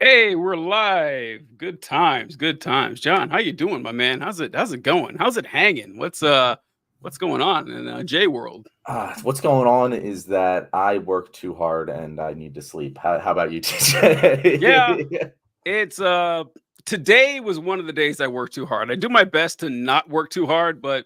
Hey, we're live. Good times, good times. John, how you doing, my man? How's it going? How's it hanging? What's going on in J world? What's going on is that I work too hard and I need to sleep. How about you, Yeah, TJ? it's today was one of the days I worked too hard. I do my best to not work too hard, but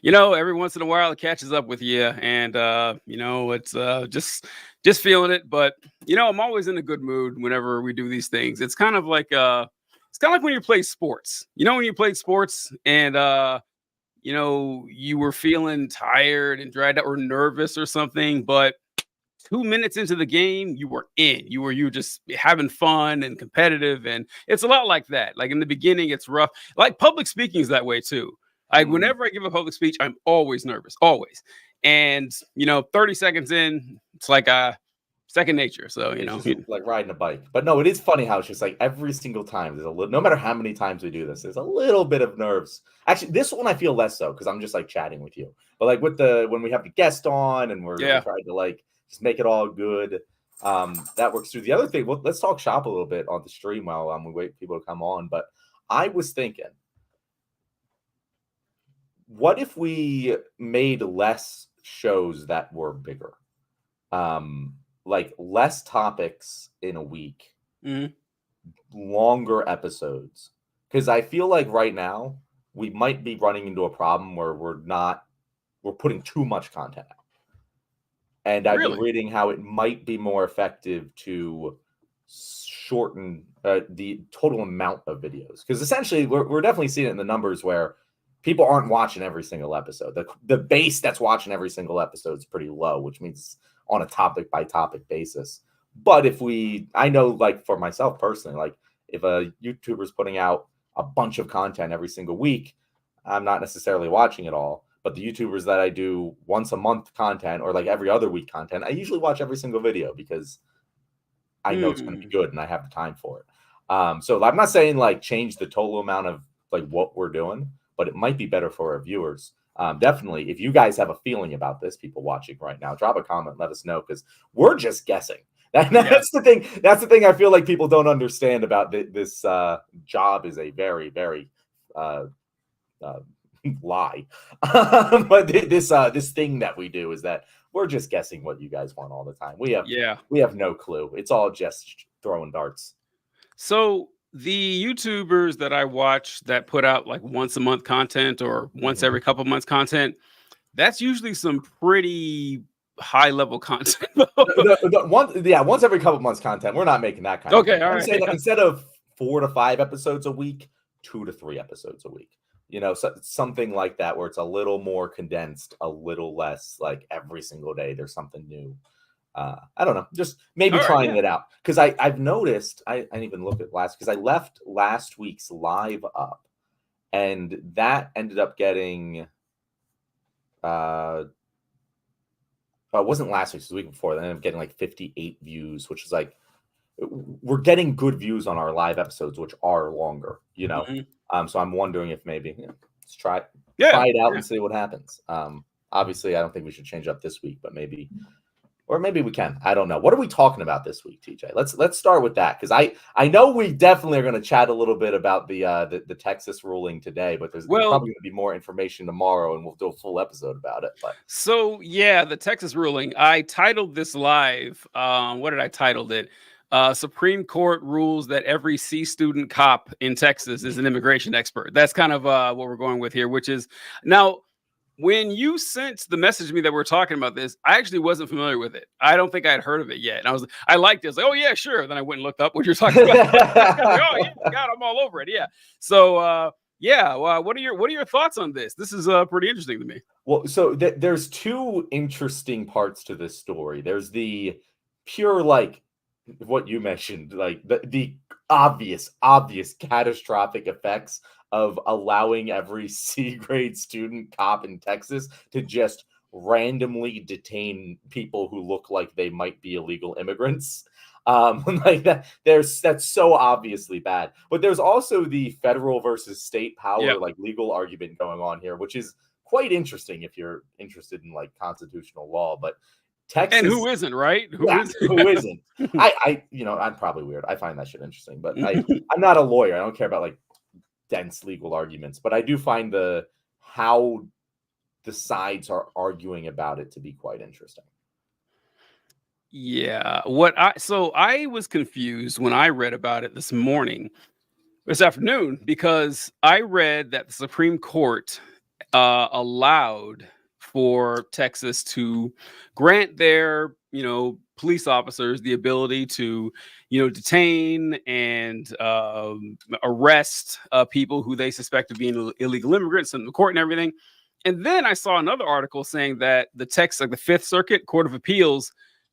every once in a while it catches up with you and it's just feeling it, but I'm always in a good mood whenever we do these things. It's kind of like when you play sports. When you played sports and you were feeling tired and dried out or nervous or something, but 2 minutes into the game, you were in. You were just having fun and competitive, and it's a lot like that. Like in the beginning, it's rough. Like public speaking is that way too. Like Mm, whenever I give a public speech, I'm always nervous, always. And 30 seconds in, it's like second nature. So it's just like riding a bike. But no, it is funny how it's just like every single time there's a little, no matter how many times we do this, there's a little bit of nerves. Actually, this one I feel less so because I'm just like chatting with you. But like with the when we have the guest on and we're yeah, trying to like just make it all good. That works through. The other thing, well, let's talk shop a little bit on the stream while we wait for people to come on. But I was thinking, what if we made less shows that were bigger? Like less topics in a week, mhm, longer episodes. Because I feel like right now we might be running into a problem where we're putting too much content out. And I've been really, reading how it might be more effective to shorten the total amount of videos. Because essentially we're definitely seeing it in the numbers where people aren't watching every single episode. The base that's watching every single episode is pretty low, which means on a topic by topic basis. But I know, like for myself personally, like if a YouTuber's putting out a bunch of content every single week, I'm not necessarily watching it all. But the YouTubers that I do once a month content or like every other week content, I usually watch every single video because I know it's going to be mm, good and I have the time for it. So I'm not saying like change the total amount of like what we're doing, but it might be better for our viewers. Definitely, if you guys have a feeling about this, people watching right now, drop a comment, let us know because we're just guessing. yeah. That's the thing. That's the thing I feel like people don't understand about this job is a very, very uh, uh, lie. But this thing that we do is that we're just guessing what you guys want all the time. Yeah. We have no clue. It's all just throwing darts. So the YouTubers that I watch that put out like once a month content or once Mhm. every couple months content, that's usually some pretty high level content. Once every couple months content. We're not making that kind of Okay, content. all I'm right. saying that Yeah. instead of 4 to 5 episodes a week, 2 to 3 episodes a week. So, something like that where it's a little more condensed, a little less like every single day there's something new. I don't know, just maybe All right, trying yeah. it out because I've noticed I didn't even look at last because I left last week's live up and that ended up getting uh it wasn't last week's, it was the week before. That ended up getting like 58 views, which is like we're getting good views on our live episodes, which are longer. Mhm. So I'm wondering if maybe let's Yeah. try it out Yeah. and see what happens. Obviously, I don't think we should change up this week, but maybe or maybe we can. I don't know. What are we talking about this week, TJ? Let's start with that because I know we definitely are going to chat a little bit about the Texas ruling today, but there's Well, probably going to be more information tomorrow, and we'll do a full episode about it. But so yeah, the Texas ruling. I titled this live. What did I titled it? Supreme Court rules that every C student cop in Texas is an immigration expert. That's kind of what we're going with here, which is now when you sent the message to me that we're talking about this, I actually wasn't familiar with it. I don't think I had heard of it yet. And I liked it. I was like, oh yeah, sure. Then I went and looked up what you're talking about. I was like, oh yeah, God, I'm all over it. Yeah. So yeah, well, what are your thoughts on this? This is pretty interesting to me. well, so there's two interesting parts to this story. There's the pure like what you mentioned, like the obvious catastrophic effects of allowing every C grade student cop in Texas to just randomly detain people who look like they might be illegal immigrants. Like that's so obviously bad. But there's also the federal versus state Yeah. power, like legal argument going on here, which is quite interesting if you're interested in like constitutional law. But And who Texas, isn't, right? Who yeah, is? who isn't? I'm probably weird. I find that shit interesting, but I'm not a lawyer. I don't care about like dense legal arguments, but I do find the how the sides are arguing about it to be quite interesting. Yeah. So I was confused when I read about it this afternoon, because I read that the Supreme Court allowed for Texas to grant their, police officers the ability to, detain and arrest people who they suspect of being illegal immigrants in the court and everything. And then I saw another article saying that like the Fifth Circuit Court of Appeals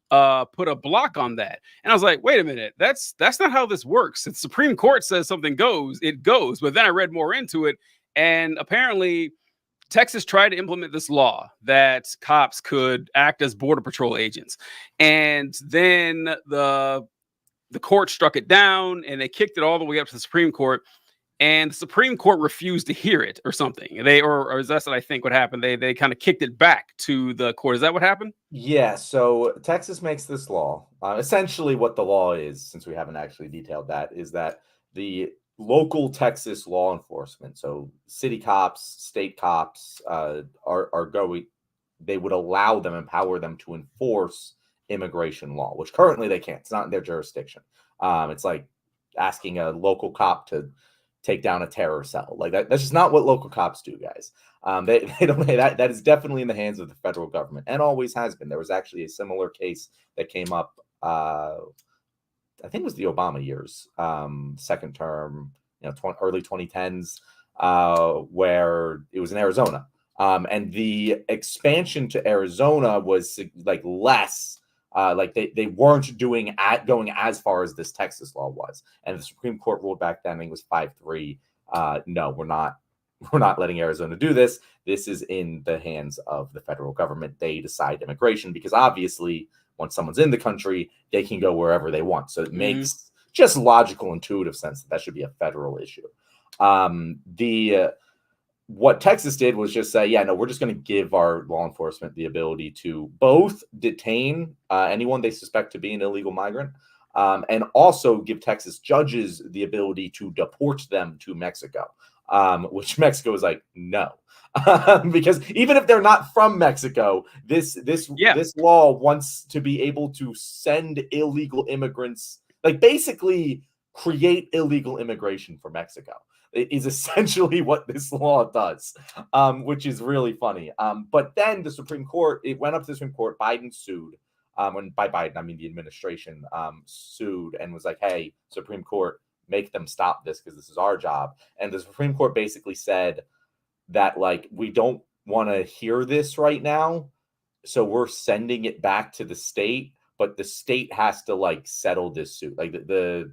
put a block on that. And I was like, wait a minute, that's not how this works. If the Supreme Court says something goes, it goes. But then I read more into it, and apparently Texas tried to implement this law that cops could act as border patrol agents. And then the court struck it down, and they kicked it all the way up to the Supreme Court. And the Supreme Court refused to hear it or something. Or is that what I think what happened? They kind of kicked it back to the court. Is that what happened? Yeah, so Texas makes this law. Essentially, what the law is, since we haven't actually detailed that, is that the local Texas law enforcement, so city cops, state cops, are going. They would allow them, empower them to enforce immigration law, which currently they can't. It's not in their jurisdiction. It's like asking a local cop to take down a terror cell. Like that's just not what local cops do, guys. They don't. That is definitely in the hands of the federal government, and always has been. There was actually a similar case that came up. I think it was the Obama years, second term, early 2010s, where it was in Arizona, and the expansion to Arizona was like less. Like they weren't going as far as this Texas law was, and the Supreme Court ruled back then. I think it was 5-3. No, we're not letting Arizona do this. This is in the hands of the federal government. They decide immigration because obviously, once someone's in the country, they can go wherever they want. So it makes just logical, intuitive sense that should be a federal issue. What Texas did was just say, yeah, no, we're just going to give our law enforcement the ability to both detain anyone they suspect to be an illegal migrant, and also give Texas judges the ability to deport them to Mexico, which Mexico is like, no. Because even if they're not from Mexico, this law wants to be able to send illegal immigrants, like basically create illegal immigration for Mexico. It is essentially what this law does, which is really funny. But then the Supreme Court, it went up to the Supreme Court. Biden sued. When by Biden, I mean the administration sued and was like, hey, Supreme Court, make them stop this because this is our job. And the Supreme Court basically said that, like, we don't want to hear this right now, so we're sending it back to the state, but the state has to like settle this suit. Like the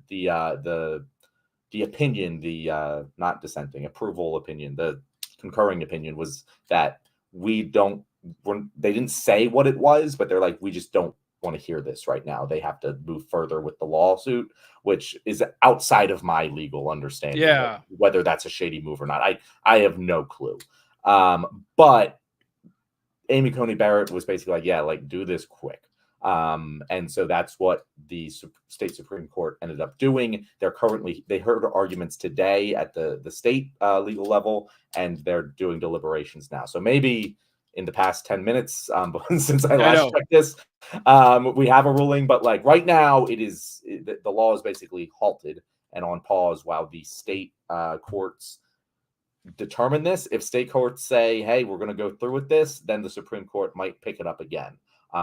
opinion, the not dissenting, approval opinion, the concurring opinion was that they didn't say what it was, but they're like, we just don't want to hear this right now. They have to move further with the lawsuit, which is outside of my legal understanding. Yeah. Whether that's a shady move or not, I have no clue. But Amy Coney Barrett was basically like, yeah, like do this quick. And so that's what the state Supreme Court ended up doing. They heard arguments today at the state legal level, and they're doing deliberations now. So maybe in the past 10 minutes, since I last checked this, we have a ruling, but like right now the law is basically halted and on pause while the state courts determine this. If state courts say, hey, we're going to go through with this, then the Supreme Court might pick it up again.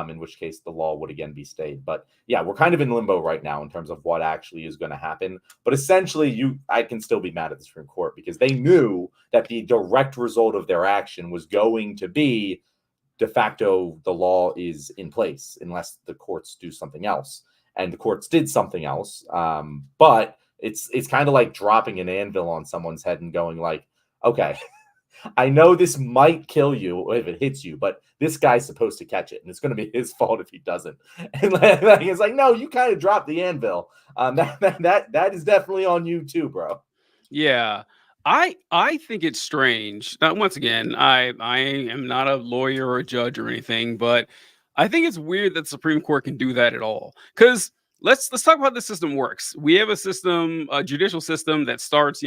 In which case the law would again be stayed. But yeah, we're kind of in limbo right now in terms of what actually is going to happen. But essentially, I can still be mad at the Supreme Court because they knew that the direct result of their action was going to be de facto the law is in place unless the courts do something else. And the courts did something else. But it's kind of like dropping an anvil on someone's head and going like, okay, I know this might kill you if it hits you, but this guy's supposed to catch it, and it's going to be his fault if he doesn't. And it's like, no, you kind of dropped the anvil. That is definitely on you too, bro. Yeah. I think it's strange. Now, once again, I am not a lawyer or a judge or anything, but I think it's weird that the Supreme Court can do that at all. Because let's talk about how the system works. We have a system, a judicial system that starts,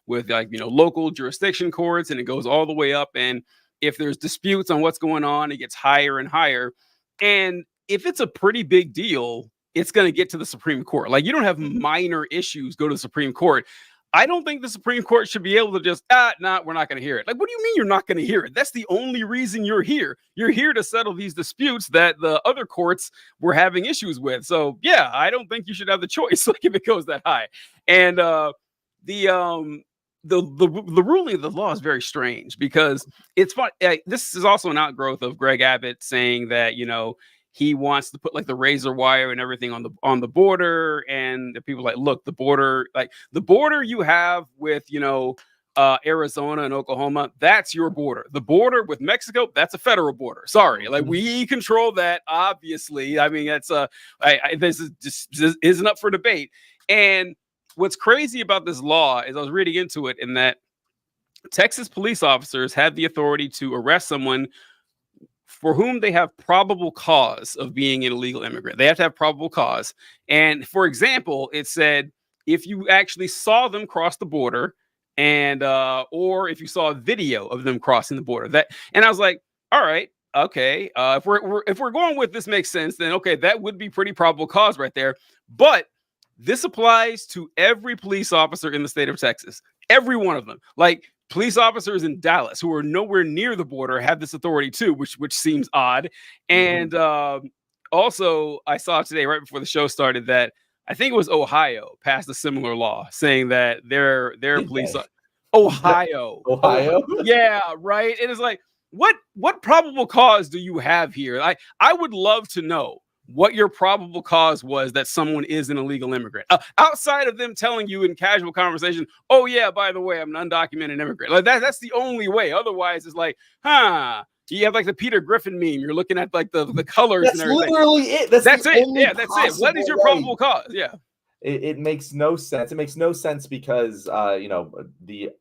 with like local jurisdiction courts, and it goes all the way up. And if there's disputes on what's going on, it gets higher and higher. And if it's a pretty big deal, it's going to get to the Supreme Court. Like you don't have minor issues go to the Supreme Court. I don't think the Supreme Court should be able to just, we're not going to hear it. Like, what do you mean you're not going to hear it? That's the only reason you're here. You're here to settle these disputes that the other courts were having issues with. So, yeah, I don't think you should have the choice, like if it goes that high. And the ruling of the law is very strange because it's fun. This is also an outgrowth of Greg Abbott saying that, he wants to put like the razor wire and everything on the border, and the people like, look, the border you have with Arizona and Oklahoma, that's your border. The border with Mexico, that's a federal border. Sorry, like we control that. Obviously, I mean that's this is just isn't up for debate. And what's crazy about this law is I was reading into it, in that Texas police officers have the authority to arrest someone for whom they have probable cause of being an illegal immigrant. They have to have probable cause. And for example, it said if you actually saw them cross the border, and or if you saw a video of them crossing the border. And I was like, all right, okay. If we're going with this makes sense, then okay, that would be pretty probable cause right there. But this applies to every police officer in the state of Texas. Every one of them. Like police officers in Dallas who are nowhere near the border have this authority too, which seems odd. And also, I saw today, right before the show started, that I think it was Ohio passed a similar law saying that their police. Ohio. Yeah, right. It is like, what probable cause do you have here? I would love to know what your probable cause was that someone is an illegal immigrant, outside of them telling you in casual conversation, oh yeah, by the way, I'm an undocumented immigrant. Like that's the only way. Otherwise, it's like, you have like the Peter Griffin meme. You're looking at like the colors. That's and everything. Literally it. That's it. Yeah, that's it. What is your probable cause? Yeah. It makes no sense. It makes no sense because the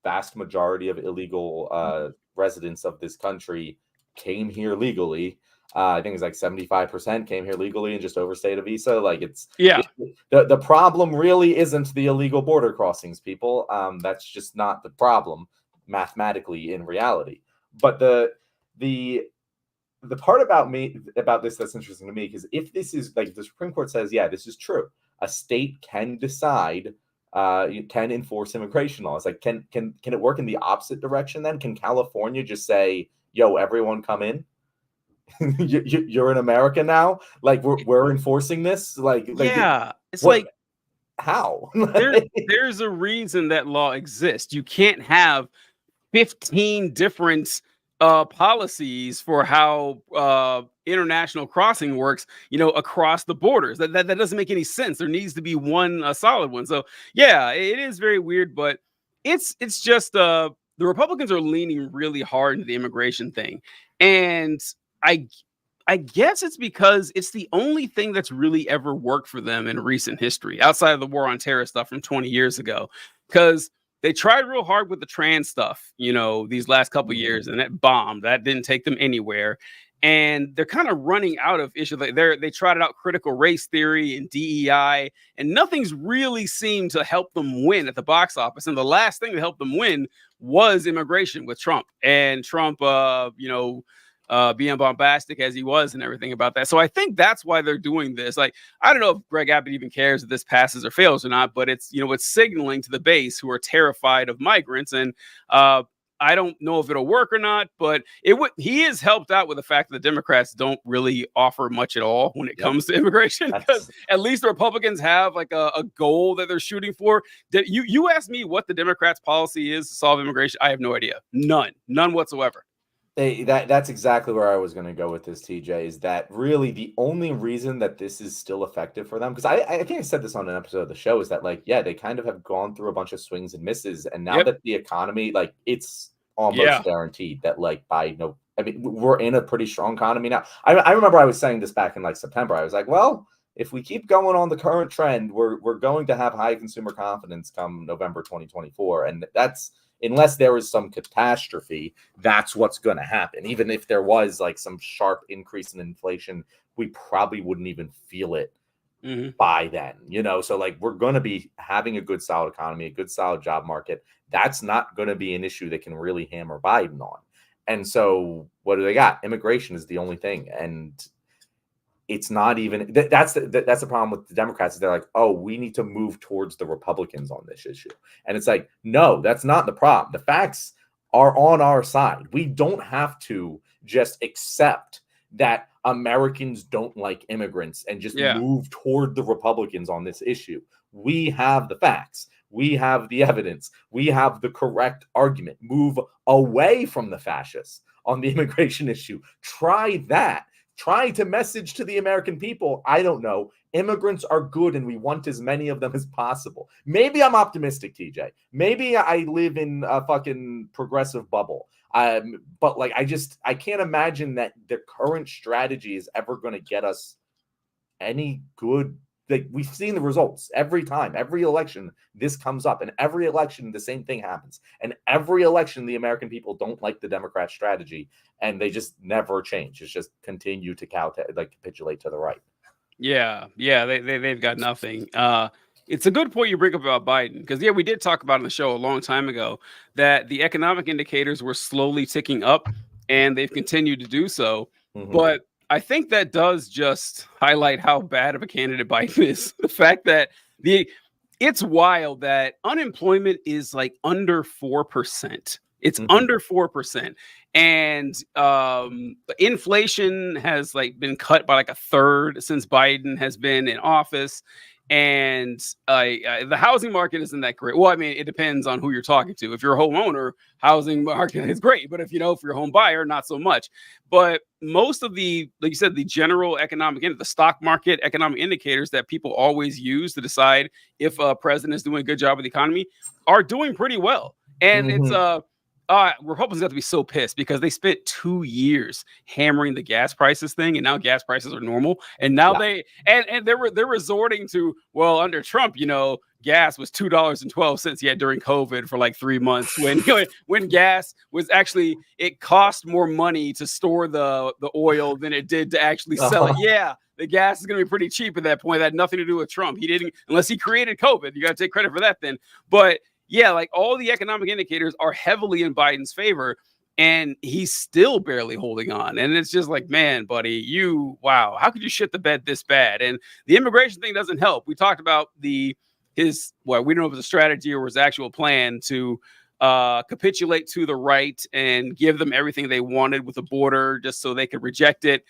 vast majority of illegal residents of this country came here legally. I think it's like 75% came here legally and just overstayed a visa. Like the problem really isn't the illegal border crossings, people. That's just not the problem mathematically in reality. But the part about this that's interesting to me, because if this is like the Supreme Court says, yeah, this is true. A state can decide, can enforce immigration laws. Like, can it work in the opposite direction then? Can California just say, yo, everyone come in? You're in America now. Like we're enforcing this. Yeah, it's like how? there's a reason that law exists. You can't have 15 different policies for how international crossing works, across the borders. That doesn't make any sense. There needs to be one solid one. So yeah, it is very weird, but it's just the Republicans are leaning really hard into the immigration thing, and I guess it's because it's the only thing that's really ever worked for them in recent history, outside of the war on terror stuff from 20 years ago. Because they tried real hard with the trans stuff, these last couple of years, and that bombed. That didn't take them anywhere. And they're kind of running out of issues. They tried out critical race theory and DEI, and nothing's really seemed to help them win at the box office. And the last thing that helped them win was immigration with Trump. And Trump, being bombastic as he was and everything about that. So I think that's why they're doing this. Like, I don't know if Greg Abbott even cares if this passes or fails or not, but it's, it's signaling to the base who are terrified of migrants. And I don't know if it'll work or not, but he is helped out with the fact that the Democrats don't really offer much at all when it comes to immigration, because at least the Republicans have like a goal that they're shooting for. You asked me what the Democrats' policy is to solve immigration. I have no idea. None whatsoever. That's exactly where I was going to go with this, TJ, is that really the only reason that this is still effective for them, because I think I said this on an episode of the show, is that they kind of have gone through a bunch of swings and misses, and now that the economy, it's almost guaranteed that we're in a pretty strong economy now. I remember I was saying this back in September. I was like, well, if we keep going on the current trend, we're going to have high consumer confidence come November 2024. And that's, unless there is some catastrophe, that's what's going to happen. Even if there was like some sharp increase in inflation, we probably wouldn't even feel it by then, you know? So like, we're going to be having a good, solid economy, a good, solid job market. That's not going to be an issue that can really hammer Biden on. And so what do they got? Immigration is the only thing. And it's not even, that's the problem with the Democrats. Is they're like, oh, we need to move towards the Republicans on this issue. And it's like, no, that's not the problem. The facts are on our side. We don't have to just accept that Americans don't like immigrants and just move toward the Republicans on this issue. We have the facts. We have the evidence. We have the correct argument. Move away from the fascists on the immigration issue. Try that. Try to message to the American people, I don't know, immigrants are good and we want as many of them as possible. Maybe I'm optimistic, TJ. Maybe I live in a fucking progressive bubble. But like, I can't imagine that the current strategy is ever going to get us any good. Like, we've seen the results every time, every election, this comes up, and every election, the same thing happens. And every election, the American people don't like the Democrat strategy, and they just never change. It's just continue to capitulate to the right. Yeah, they've got nothing. It's a good point you bring up about Biden, because we did talk about on the show a long time ago that the economic indicators were slowly ticking up, and they've continued to do so. But I think that does just highlight how bad of a candidate Biden is. The fact that it's wild that unemployment is like under 4%. It's under 4%. And inflation has like been cut by like a third since Biden has been in office. And the housing market isn't that great. Well, I mean, it depends on who you're talking to. If you're a homeowner, housing market is great. But if you're a home buyer, not so much. But most of the, like you said, the general economic, the stock market economic indicators that people always use to decide if a president is doing a good job with the economy are doing pretty well. And it's Republicans have to be so pissed because they spent 2 years hammering the gas prices thing, and now gas prices are normal. And now they're resorting to, well, under Trump, gas was $2.12 during COVID for like 3 months when gas was actually, it cost more money to store the oil than it did to actually sell it. Yeah. The gas is going to be pretty cheap at that point. That had nothing to do with Trump. He didn't, unless he created COVID. You got to take credit for that then. But yeah, like all the economic indicators are heavily in Biden's favor, and he's still barely holding on. And it's just like, man, buddy, wow, how could you shit the bed this bad? And the immigration thing doesn't help. We talked about we don't know if it was a strategy or his actual plan to capitulate to the right and give them everything they wanted with the border just so they could reject it.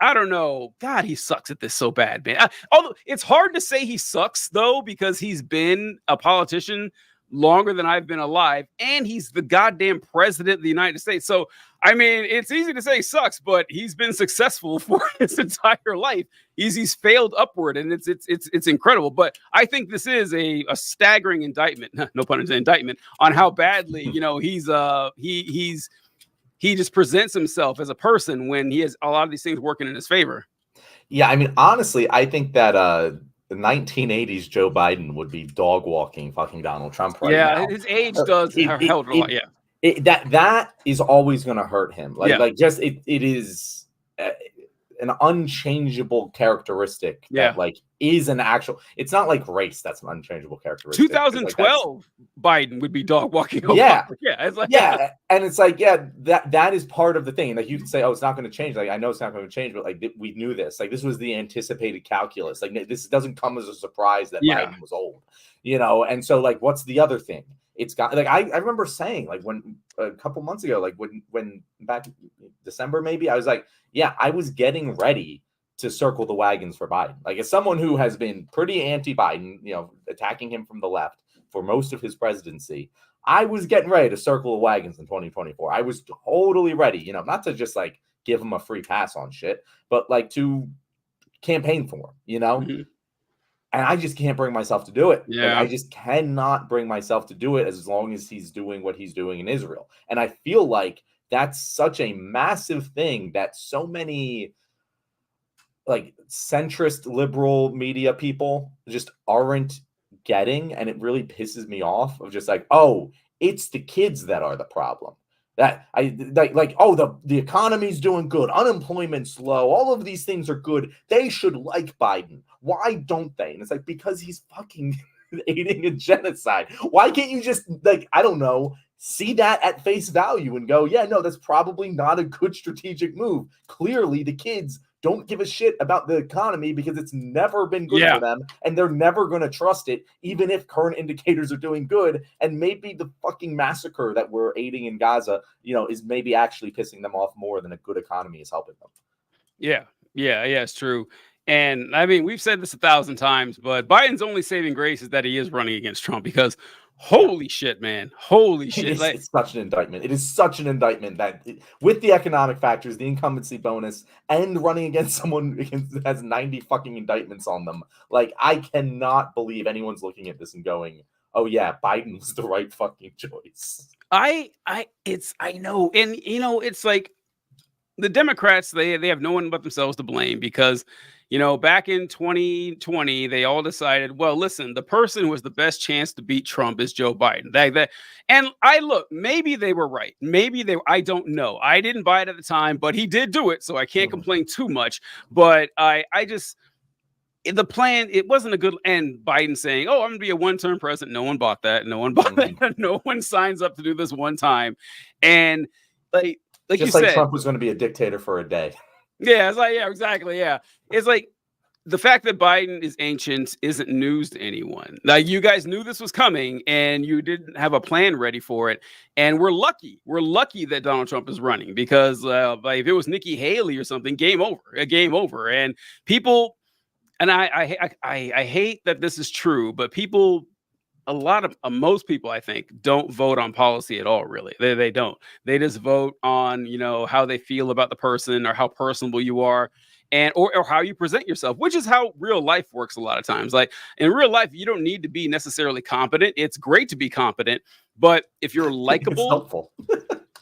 I don't know. God, he sucks at this so bad, man. Although it's hard to say he sucks, though, because he's been a politician longer than I've been alive, and he's the goddamn president of the United States. So, I mean, it's easy to say he sucks, but he's been successful for his entire life. He's failed upward, and it's incredible. But I think this is a staggering indictment, no pun intended, indictment on how badly he just presents himself as a person when he has a lot of these things working in his favor. Yeah, I mean, honestly, I think that the 1980s Joe Biden would be dog walking fucking Donald Trump right now. Yeah, his age does help a lot. Yeah, that is always going to hurt him. It is an unchangeable characteristic that is an actual. It's not like race that's an unchangeable characteristic. 2012 Biden would be dog walking. It's like, and it's like, that is part of the thing. Like, you can say, oh, it's not going to change. Like, I know it's not going to change, but like we knew this. Like, this was the anticipated calculus. Like, this doesn't come as a surprise that Biden was old, And so, like, what's the other thing? It's got, like, I remember saying, like, when a couple months ago, like when back in December maybe, I was like, I was getting ready to circle the wagons for Biden. Like, as someone who has been pretty anti-Biden, attacking him from the left for most of his presidency, I was getting ready to circle the wagons in 2024. I was totally ready, not to just like give him a free pass on shit, but like to campaign for him, And I just can't bring myself to do it. Yeah. Like, I just cannot bring myself to do it as long as he's doing what he's doing in Israel. And I feel like that's such a massive thing that so many like centrist liberal media people just aren't getting, and it really pisses me off, of just like, oh, it's the kids that are the problem. That I like oh, the economy's doing good, unemployment's low, all of these things are good. They should like Biden. Why don't they? And it's like, because he's fucking aiding a genocide. Why can't you just, like, I don't know, see that at face value and go, yeah, no, that's probably not a good strategic move. Clearly, the kids don't give a shit about the economy because it's never been good for them, and they're never going to trust it, even if current indicators are doing good. And maybe the fucking massacre that we're aiding in Gaza, is maybe actually pissing them off more than a good economy is helping them. Yeah, it's true. And I mean, we've said this 1,000 times, but Biden's only saving grace is that he is running against Trump, because holy shit, man. Holy shit. It's such an indictment. It is such an indictment that with the economic factors, the incumbency bonus, and running against someone that has 90 fucking indictments on them, like, I cannot believe anyone's looking at this and going, oh yeah, Biden was the right fucking choice. I know. And it's like the Democrats, they have no one but themselves to blame, because back in 2020, they all decided, well, listen, the person who has the best chance to beat Trump is Joe Biden. And maybe they were right. I don't know. I didn't buy it at the time, but he did do it, so I can't complain too much. But the plan, it wasn't a good, and Biden saying, oh, I'm going to be a one-term president. No one bought that. No one bought that. No one signs up to do this one time. And like just you like said, Trump was going to be a dictator for a day. Yeah, it's like, yeah, exactly. Yeah. It's like the fact that Biden is ancient isn't news to anyone. Like, you guys knew this was coming and you didn't have a plan ready for it. And we're lucky. We're lucky that Donald Trump is running, because if it was Nikki Haley or something, game over. And people, and I hate that this is true, but people, most people, I think, don't vote on policy at all. Really, they don't. They just vote on how they feel about the person, or how personable you are, and or how you present yourself, which is how real life works a lot of times. Like, in real life, you don't need to be necessarily competent. It's great to be competent, but if you're likable, it's helpful.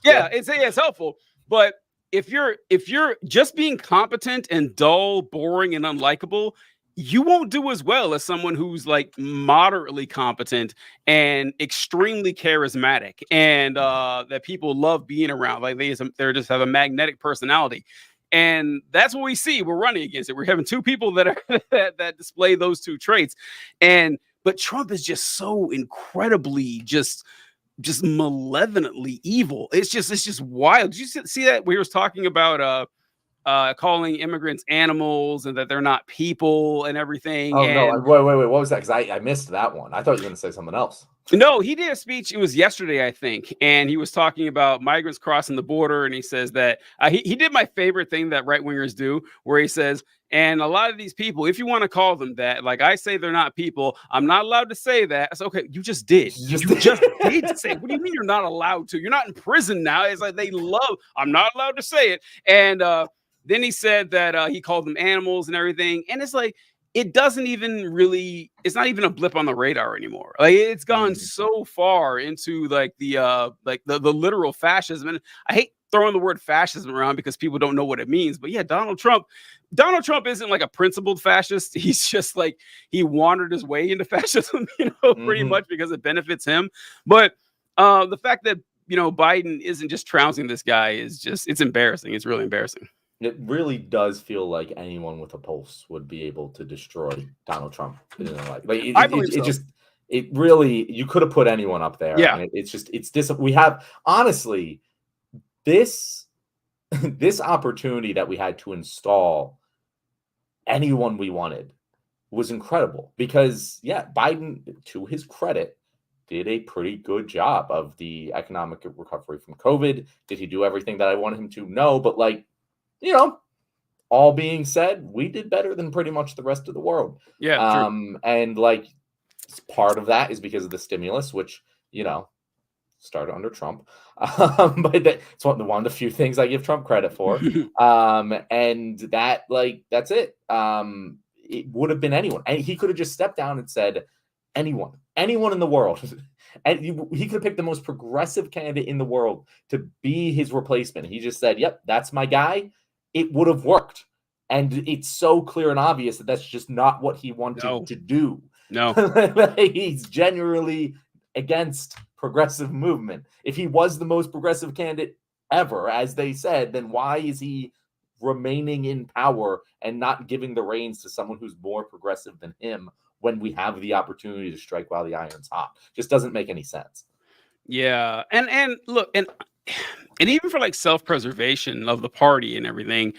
It's helpful. But if you're just being competent and dull, boring, and unlikable, you won't do as well as someone who's like moderately competent and extremely charismatic, and that people love being around. Like, they just have a magnetic personality. And that's what we see. We're running against it. We're having two people that are that display those two traits. But Trump is just so incredibly just malevolently evil. It's just wild. Did you see that? We were talking about calling immigrants animals, and that they're not people and everything. Oh, no. Wait. What was that? Because I missed that one. I thought you were going to say something else. No, he did a speech. It was yesterday, I think. And he was talking about migrants crossing the border. And he says that he did my favorite thing that right wingers do, where he says, and a lot of these people, if you want to call them that, like, I say they're not people, I'm not allowed to say that. It's okay. You just did. You just did say it. What do you mean you're not allowed to? You're not in prison now. It's like I'm not allowed to say it. And then he said that he called them animals and everything. And it's like, it doesn't even really, it's not even a blip on the radar anymore. Like, it's gone so far into like the literal fascism. And I hate throwing the word fascism around because people don't know what it means. But yeah, Donald Trump isn't like a principled fascist. He's just like, he wandered his way into fascism, pretty much because it benefits him. But the fact that, Biden isn't just trouncing this guy it's embarrassing. It's really embarrassing. It really does feel like anyone with a pulse would be able to destroy Donald Trump. I believe so. It really, you could have put anyone up there. Yeah. And we have, honestly, this opportunity that we had to install anyone we wanted was incredible, because Biden, to his credit, did a pretty good job of the economic recovery from COVID. Did he do everything that I wanted him to? No, but all being said, we did better than pretty much the rest of the world. Yeah. And part of that is because of the stimulus, which, started under Trump. But it's one of the few things I give Trump credit for. And that's it. It would have been anyone. And he could have just stepped down and said, anyone in the world. And he could have picked the most progressive candidate in the world to be his replacement. He just said, yep, that's my guy. It would have worked. And it's so clear and obvious that that's just not what he wanted to do. No. He's genuinely against progressive movement. If he was the most progressive candidate ever, as they said, then why is he remaining in power and not giving the reins to someone who's more progressive than him when we have the opportunity to strike while the iron's hot? Just doesn't make any sense. Yeah. And look, and even for like self-preservation of the party and everything,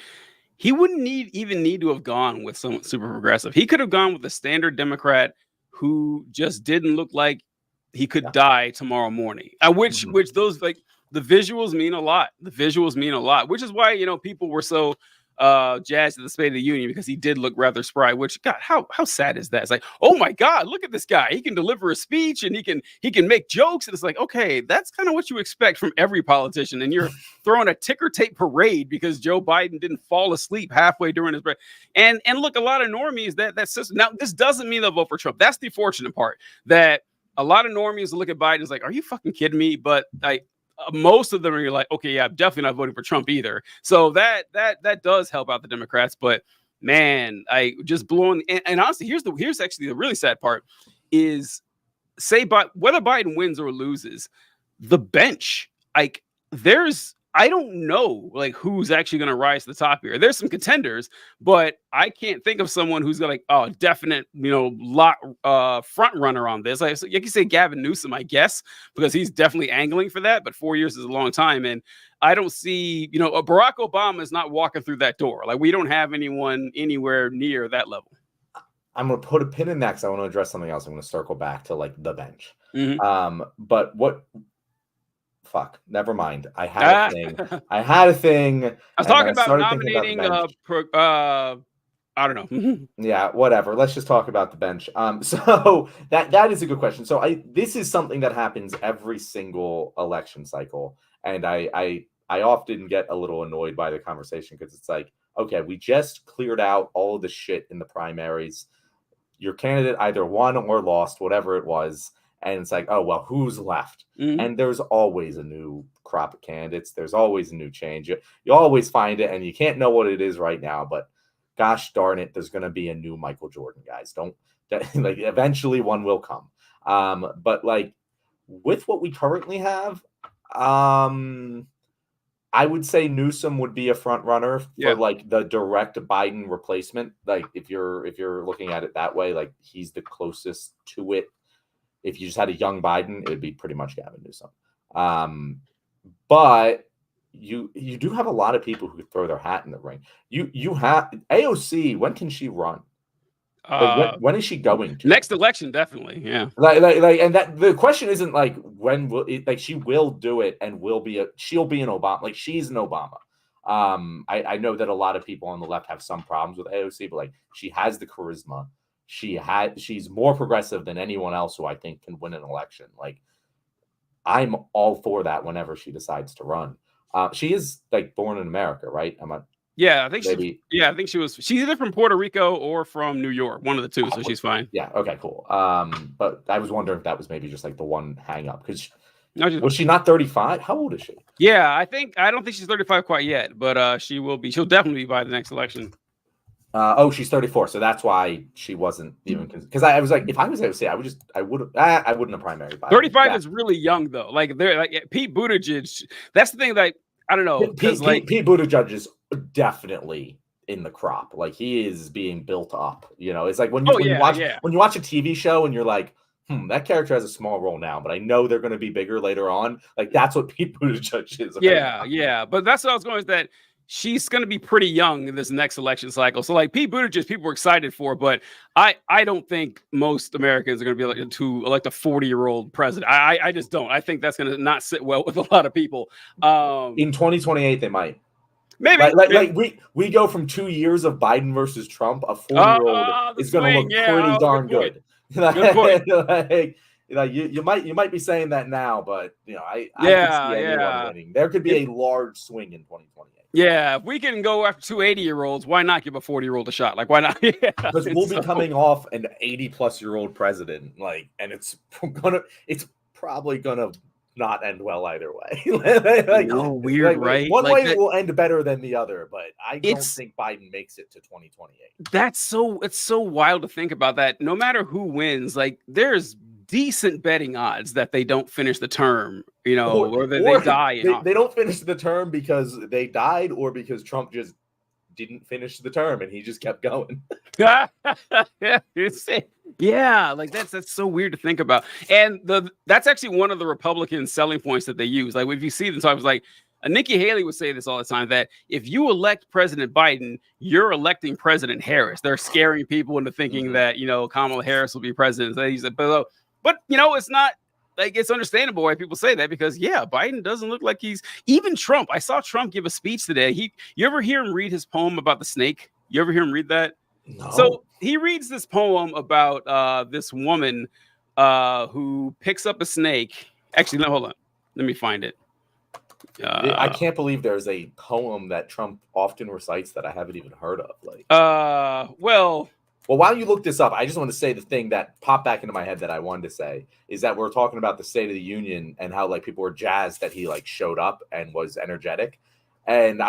he wouldn't even need to have gone with someone super progressive. He could have gone with a standard Democrat who just didn't look like he could die tomorrow morning. Which those, like, the visuals mean a lot. The visuals mean a lot, which is why, you know, people were so jazzed at the State of the Union, because he did look rather spry. Which, God, how sad is that? It's like, oh my God, look at this guy. He can deliver a speech and he can make jokes. And it's like, okay, that's kind of what you expect from every politician. And you're throwing a ticker tape parade because Joe Biden didn't fall asleep halfway during his break. And look, a lot of normies that system. Now, this doesn't mean they'll vote for Trump. That's the fortunate part, that a lot of normies look at Biden and is like, are you fucking kidding me? But most of them are like, okay, yeah, I'm definitely not voting for Trump either. So that does help out the Democrats. But man, I just blowing. And honestly, here's actually the really sad part is, whether Biden wins or loses, the bench, like, I don't know, like, who's actually going to rise to the top here. There's some contenders, but I can't think of someone who's got, like, definite, front runner on this. Like, you can say Gavin Newsom, I guess, because he's definitely angling for that. But 4 years is a long time, and I don't see, Barack Obama is not walking through that door. Like, we don't have anyone anywhere near that level. I'm going to put a pin in that because I want to address something else. I'm going to circle back to, like, the bench. But fuck, never mind. I had a thing. I was talking about nominating. I don't know. Yeah, whatever. Let's just talk about the bench. So that is a good question. So this is something that happens every single election cycle, and I often get a little annoyed by the conversation because it's like, okay, we just cleared out all of the shit in the primaries. Your candidate either won or lost, whatever it was. And it's like, oh, well, who's left? And there's always a new crop of candidates. There's always a new change. You always find it, and you can't know what it is right now. But gosh darn it, there's going to be a new Michael Jordan, guys. Like, eventually one will come. But, like, with what we currently have, I would say Newsom would be a front runner for like the direct Biden replacement. Like, if you're looking at it that way, like, he's the closest to it. If you just had a young Biden, it would be pretty much Gavin Newsom. But you do have a lot of people who throw their hat in the ring. You have AOC. When can she run? Like, when is she going to? Next election, definitely. Yeah. Like, and that the question isn't like when will it, like, she will do it and she'll be an Obama. Like, she's an Obama. I know that a lot of people on the left have some problems with AOC, but, like, she has the charisma. She's more progressive than anyone else who I think can win an election. Like, I'm all for that whenever she decides to run. She is, like, born in America, right? I think she's either from Puerto Rico or from New York, one of the two. So she's fine. Yeah. Okay. Cool. But I was wondering if that was maybe just like the one hang up, because was she not 35? How old is she? Yeah, I don't think she's 35 quite yet, but she will be. She'll definitely be by the next election. She's 34, so that's why she wasn't even, because I was like, if I was AOC, I wouldn't have primary. 35 is really young though. Like, they're like Pete Buttigieg. That's the thing that I don't know. Pete Buttigieg is definitely in the crop. Like, he is being built up. It's like when you watch a TV show and you're like, that character has a small role now, but I know they're going to be bigger later on. Like, that's what Pete Buttigieg is. Yeah. But that's what I was going with, that she's going to be pretty young in this next election cycle. So, like, Pete Buttigieg, people were excited for, but I don't think most Americans are going to be like to elect a 40-year-old president. I just don't. I think that's going to not sit well with a lot of people. In 2028, they might. Maybe. Like we go from 2 years of Biden versus Trump. A 4-year-old is going to look pretty darn good. Good point. Like, you might be saying that now, but I can see anyone winning. There could be a large swing in 2028. Yeah, if we can go after 2 80-year-olds, why not give a 40-year-old a shot? Like, why not? Because we'll be coming off an 80-plus-year-old president, like, and it's probably gonna not end well either way. Weird, right? One Like way that, will end better than the other, but I don't it's think Biden makes it to 2028. it's so wild to think about that. No matter who wins, like there's decent betting odds that they don't finish the term, or that they Or die in they office. don't finish the term because they died, or because Trump just didn't finish the term and he just kept going. Yeah, like that's so weird to think about. And that's actually one of the Republican selling points that they use. Like if you see this, I was like, Nikki Haley would say this all the time, that if you elect President Biden, you're electing President Harris. They're scaring people into thinking that Kamala Harris will be president. So he said, but it's not. Like, it's understandable why people say that, because Biden doesn't look like he's even Trump. I saw Trump give a speech today. You ever hear him read his poem about the snake? You ever hear him read that? No. So he reads this poem about this woman who picks up a snake. Actually, no, hold on. Let me find it. I can't believe there's a poem that Trump often recites that I haven't even heard of. Well, while you look this up, I just want to say the thing that popped back into my head that I wanted to say is that we're talking about the State of the Union and how people were jazzed that he showed up and was energetic. And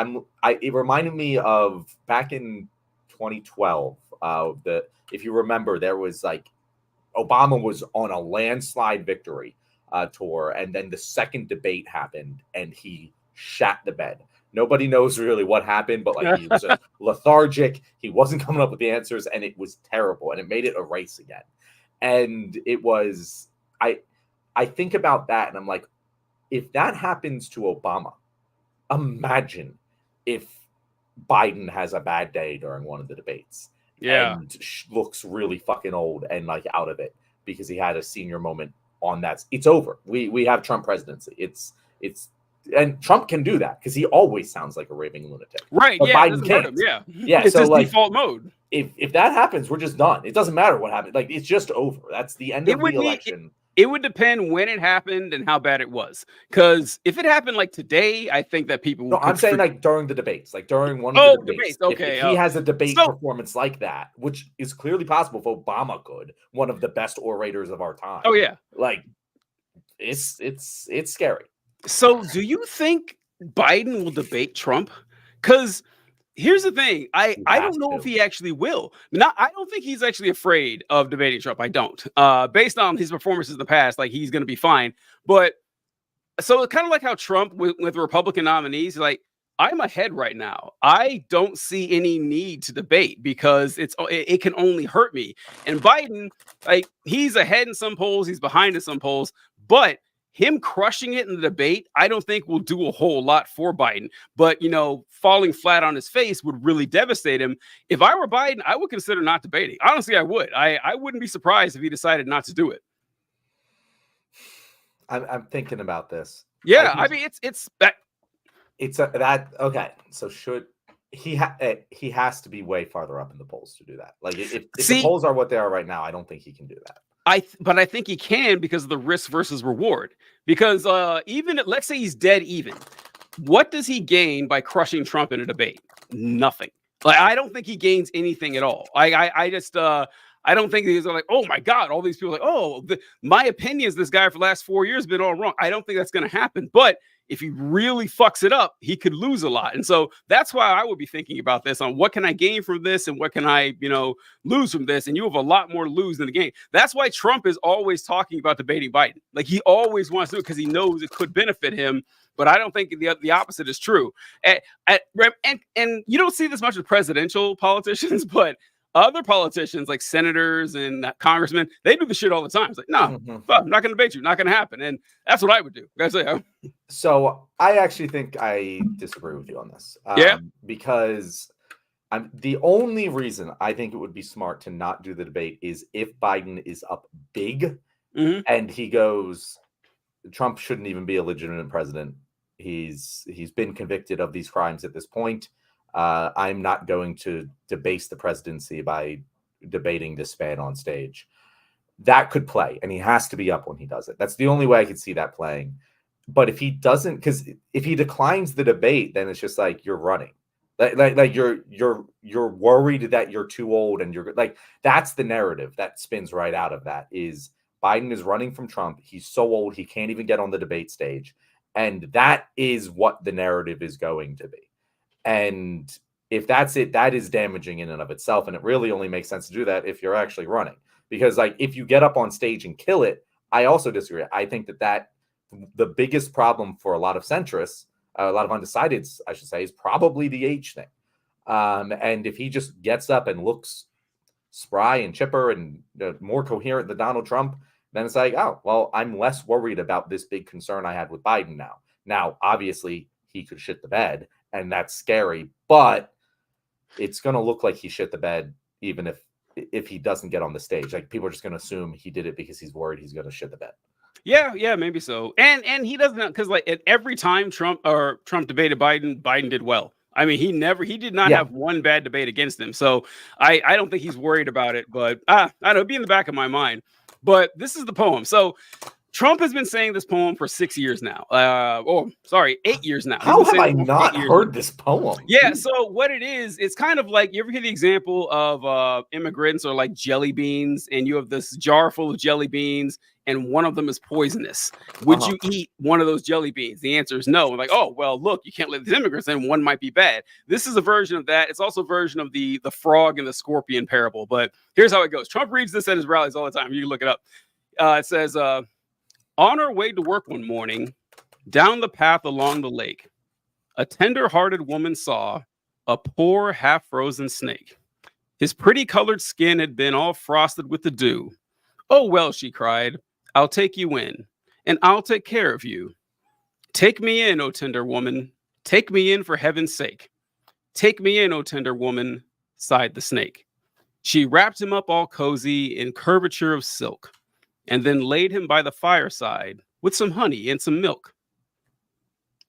it reminded me of back in 2012. If you remember, there was Obama was on a landslide victory tour, and then the second debate happened and he shat the bed. Nobody knows really what happened, but he was lethargic. He wasn't coming up with the answers, and it was terrible. And it made it a race again. And it was, I think about that, and I'm like, if that happens to Obama, imagine if Biden has a bad day during one of the debates, and looks really fucking old and out of it because he had a senior moment on that. It's over. We have Trump presidency. It's. And Trump can do that because he always sounds like a raving lunatic. Right. But Biden can't. Yeah. It's his default mode. If that happens, we're just done. It doesn't matter what happened. It's just over. That's the end of the election. It would depend when it happened and how bad it was. Because if it happened today, I think that people. No, I'm saying during the debates, during one of the debates. Okay. If he has a debate performance like that, which is clearly possible if Obama could, one of the best orators of our time. Oh yeah. It's scary. So do you think Biden will debate Trump? Because here's the thing. I don't know if he actually will. I don't think he's actually afraid of debating Trump. I don't. Based on his performances in the past, he's going to be fine. But so it's kind of like how Trump with Republican nominees, I'm ahead right now. I don't see any need to debate because it can only hurt me. And Biden, he's ahead in some polls, he's behind in some polls, but him crushing it in the debate, I don't think will do a whole lot for Biden. But, falling flat on his face would really devastate him. If I were Biden, I would consider not debating. Honestly, I would. I wouldn't be surprised if he decided not to do it. I'm thinking about this. Yeah, I mean, it's that. Okay. So should he has to be way farther up in the polls to do that. If the polls are what they are right now, I don't think he can do that. But I think he can because of the risk versus reward. Because let's say he's dead even, what does he gain by crushing Trump in a debate? Nothing. I don't think he gains anything at all. I don't think he's oh my God, all these people my opinions, this guy for the last 4 years has been all wrong. I don't think that's going to happen. But if he really fucks it up, he could lose a lot. And so that's why I would be thinking about this on what can I gain from this and what can I, lose from this. And you have a lot more to lose than the gain. That's why Trump is always talking about debating Biden. He always wants to do it because he knows it could benefit him. But I don't think the opposite is true. And you don't see this much with presidential politicians, but other politicians like senators and congressmen, they do the shit all the time. It's no, I'm not going to debate you. Not going to happen. And that's what I would do. So I actually think I disagree with you on this. Because the only reason I think it would be smart to not do the debate is if Biden is up big and he goes, Trump shouldn't even be a legitimate president. He's been convicted of these crimes at this point. I'm not going to debase the presidency by debating this man on stage. That could play, and he has to be up when he does it. That's the only way I could see that playing. But if he doesn't, because if he declines the debate, then it's just you're running, you're worried that you're too old, and you're that's the narrative that spins right out of that is Biden is running from Trump. He's so old, he can't even get on the debate stage. And that is what the narrative is going to be. And if that's it, that is damaging in and of itself. And it really only makes sense to do that if you're actually running. Because like if you get up on stage and kill it, I also disagree. I think that the biggest problem for a lot of centrists, a lot of undecideds, I should say, is probably the age thing. And if he just gets up and looks spry and chipper and more coherent than Donald Trump, then it's like, oh, well, I'm less worried about this big concern I had with Biden now. Now, obviously, he could shit the bed, and that's scary, but it's going to look like he shit the bed even if he doesn't get on the stage. Like, people are just going to assume he did it because he's worried he's going to shit the bed. Yeah, maybe so. And he doesn't, because like at every time Trump debated Biden, Biden did well. I mean, he did not have one bad debate against him. So I don't think he's worried about it, but I don't know, it'd be in the back of my mind. But this is the poem. So Trump has been saying this poem for 6 years now. 8 years now. How have I not heard this poem? Yeah, so what it is, it's kind of like, you ever hear the example of immigrants or like jelly beans, and you have this jar full of jelly beans, and one of them is poisonous. Would you eat one of those jelly beans? The answer is no. Like, oh, well, look, you can't let these immigrants in. One might be bad. This is a version of that. It's also a version of the frog and the scorpion parable. But here's how it goes. Trump reads this at his rallies all the time. You can look it up. It says, on our way to work one morning, down the path along the lake, a tender-hearted woman saw a poor half-frozen snake. His pretty colored skin had been all frosted with the dew. Oh, well, she cried, I'll take you in, and I'll take care of you. Take me in, O tender woman. Take me in for heaven's sake. Take me in, O tender woman, sighed the snake. She wrapped him up all cozy in curvature of silk, and then laid him by the fireside with some honey and some milk.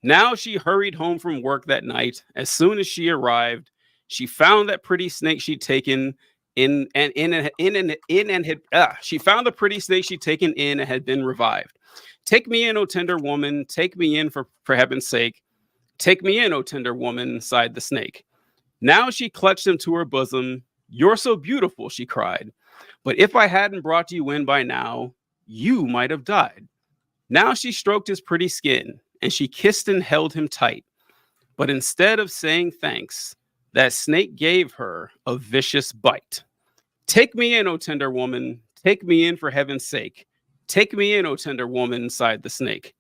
Now she hurried home from work that night. As soon as she arrived, she found that pretty snake she'd taken in and found the pretty snake she'd taken in and had been revived. Take me in, O tender woman. Take me in for heaven's sake. Take me in, O tender woman, sighed the snake. Now she clutched him to her bosom. You're so beautiful, she cried. But if I hadn't brought you in by now, you might have died. Now she stroked his pretty skin, and she kissed and held him tight. But instead of saying thanks, that snake gave her a vicious bite. Take me in, O tender woman. Take me in for heaven's sake. Take me in, O tender woman, sighed the snake.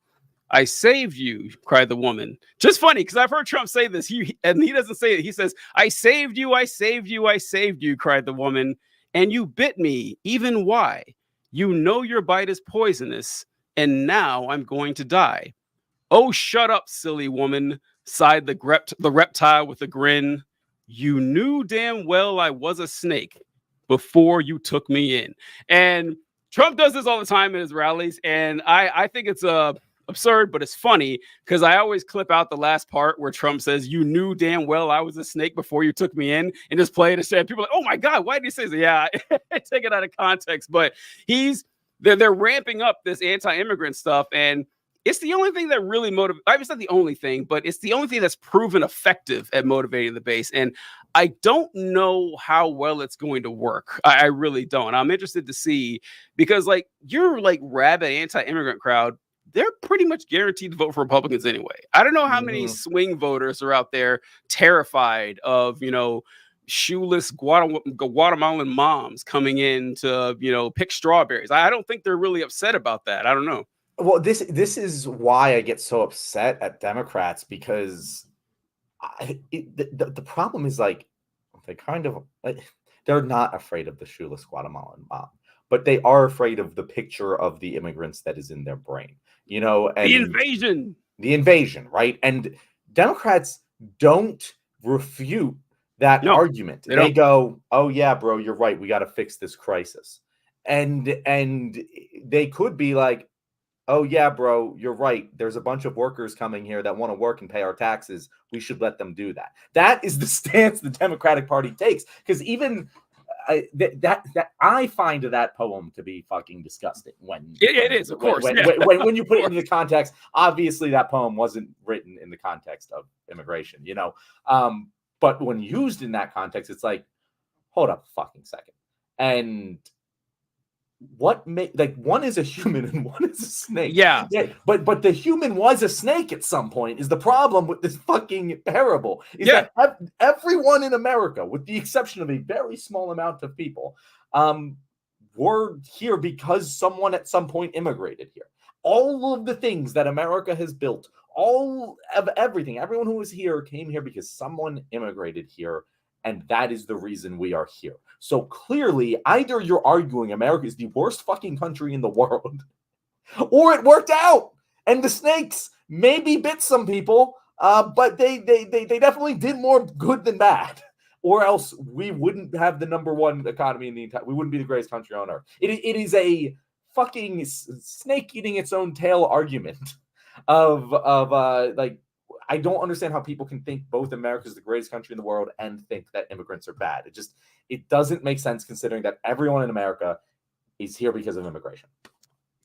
I saved you, cried the woman. Just funny, because I've heard Trump say this, and he doesn't say it. He says, I saved you, I saved you, I saved you, cried the woman. And you bit me, even why? You know your bite is poisonous, and now I'm going to die. Oh, shut up, silly woman, sighed the reptile with a grin. You knew damn well I was a snake before you took me in. And Trump does this all the time in his rallies, and I think it's absurd, but it's funny because I always clip out the last part where Trump says, you knew damn well I was a snake before you took me in, and just play it instead. People are like, oh my God, why did he say that? Yeah, I take it out of context, but they're ramping up this anti-immigrant stuff, and it's the only thing that really motivates. I mean, it's not the only thing, but it's the only thing that's proven effective at motivating the base. And I don't know how well it's going to work. I really don't. I'm interested to see, because like your like rabid anti-immigrant crowd, they're pretty much guaranteed to vote for Republicans anyway. I don't know how many swing voters are out there terrified of, shoeless Guatemalan moms coming in to, pick strawberries. I don't think they're really upset about that. I don't know. Well, this is why I get so upset at Democrats, because the problem is like they're not afraid of the shoeless Guatemalan mom, but they are afraid of the picture of the immigrants that is in their brain, and the invasion, right? And Democrats don't refute that argument. They go, oh yeah, bro, you're right. We got to fix this crisis. And they could be like, oh yeah, bro, you're right. There's a bunch of workers coming here that want to work and pay our taxes. We should let them do that. That is the stance the Democratic Party takes. Because even I find that poem to be fucking disgusting. It is, of course. When you put it into the context, obviously that poem wasn't written in the context of immigration, But when used in that context, it's like, hold up a fucking second. And what make like one is a human and one is a snake. Yeah. But the human was a snake at some point is the problem with this fucking parable is Yeah. that everyone in America, with the exception of a very small amount of people, were here because someone at some point immigrated here. All of the things that America has built, all of everything, everyone who was here came here because someone immigrated here. And that is the reason we are here. So clearly, either you're arguing America is the worst fucking country in the world, or it worked out. And the snakes maybe bit some people, but they definitely did more good than bad. Or else we wouldn't have the #1 economy in the entire. We wouldn't be the greatest country on earth. It is a fucking snake eating its own tail argument of like. I don't understand how people can think both America is the greatest country in the world and think that immigrants are bad. It doesn't make sense considering that everyone in America is here because of immigration.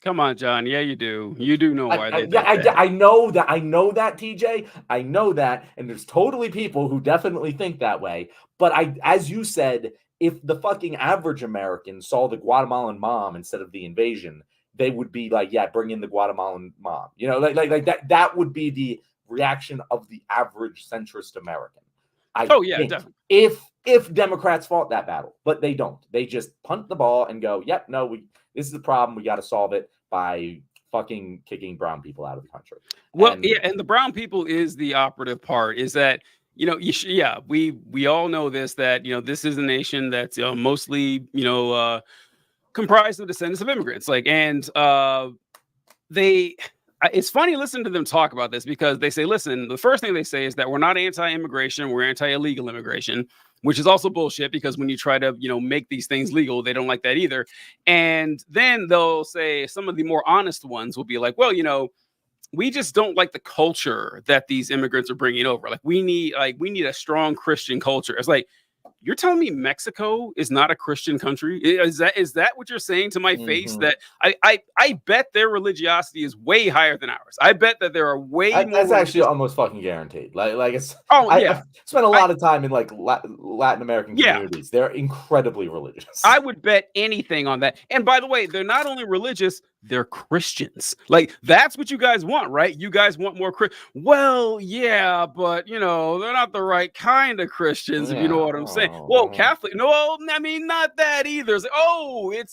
Come on, John. Yeah, you do. You do know why they think that. I know that. I know that, TJ. I know that. And there's totally people who definitely think that way. But as you said, if the fucking average American saw the Guatemalan mom instead of the invasion, they would be like, yeah, bring in the Guatemalan mom. You know, like that would be the reaction of the average centrist American. Definitely. If Democrats fought that battle, but they don't. They just punt the ball and go, yep, no, this is the problem. We got to solve it by fucking kicking brown people out of the country. Well, and the brown people is the operative part, is that, you know, we all know this, that, you know, this is a nation that's mostly, you know, comprised of descendants of immigrants. Like, and it's funny listening to them talk about this, because they say, listen, the first thing they say is that we're not anti-immigration, we're anti-illegal immigration, which is also bullshit, because when you try to, you know, make these things legal, they don't like that either. And then they'll say, some of the more honest ones will be like, well, you know, we just don't like the culture that these immigrants are bringing over. Like we need a strong Christian culture. It's like, you're telling me Mexico is not a Christian country? Is that what you're saying to my face? That I bet their religiosity is way higher than ours. I bet that there are way more. That's actually almost fucking guaranteed. Like it's. I've spent a lot of time in like Latin American communities. They're incredibly religious. I would bet anything on that. And by the way, they're not only religious, they're Christians. Like, that's what you guys want, right? You guys want more Well, yeah, but you know, they're not the right kind of Christians, if you know what I'm saying. Well, Catholic, no, I mean, not that either. It's like,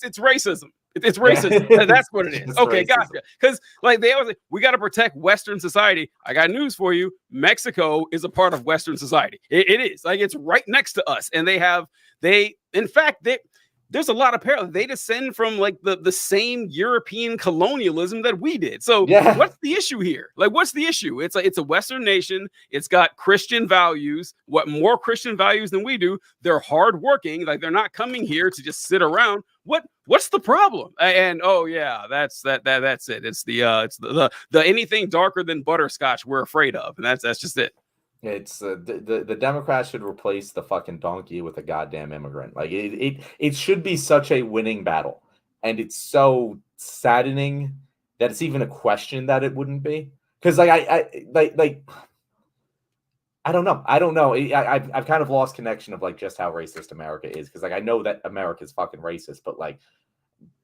it's racism. It's racism. That's what it is. Okay, gotcha. Because like they always say, we got to protect Western society. I got news for you. Mexico is a part of Western society. It is. Like, it's right next to us. And in fact, there's a lot of parallels. They descend from like the same European colonialism that we did. So what's the issue here? Like, what's the issue? It's a Western nation. It's got Christian values. What more Christian values than we do? They're hardworking. Like, they're not coming here to just sit around. What's the problem? And that's it. It's the anything darker than butterscotch we're afraid of, and that's just it. It's the Democrats should replace the fucking donkey with a goddamn immigrant. Like it should be such a winning battle, and it's so saddening that it's even a question that it wouldn't be. Because I don't know. I've kind of lost connection of like just how racist America is. Because like I know that America is fucking racist, but like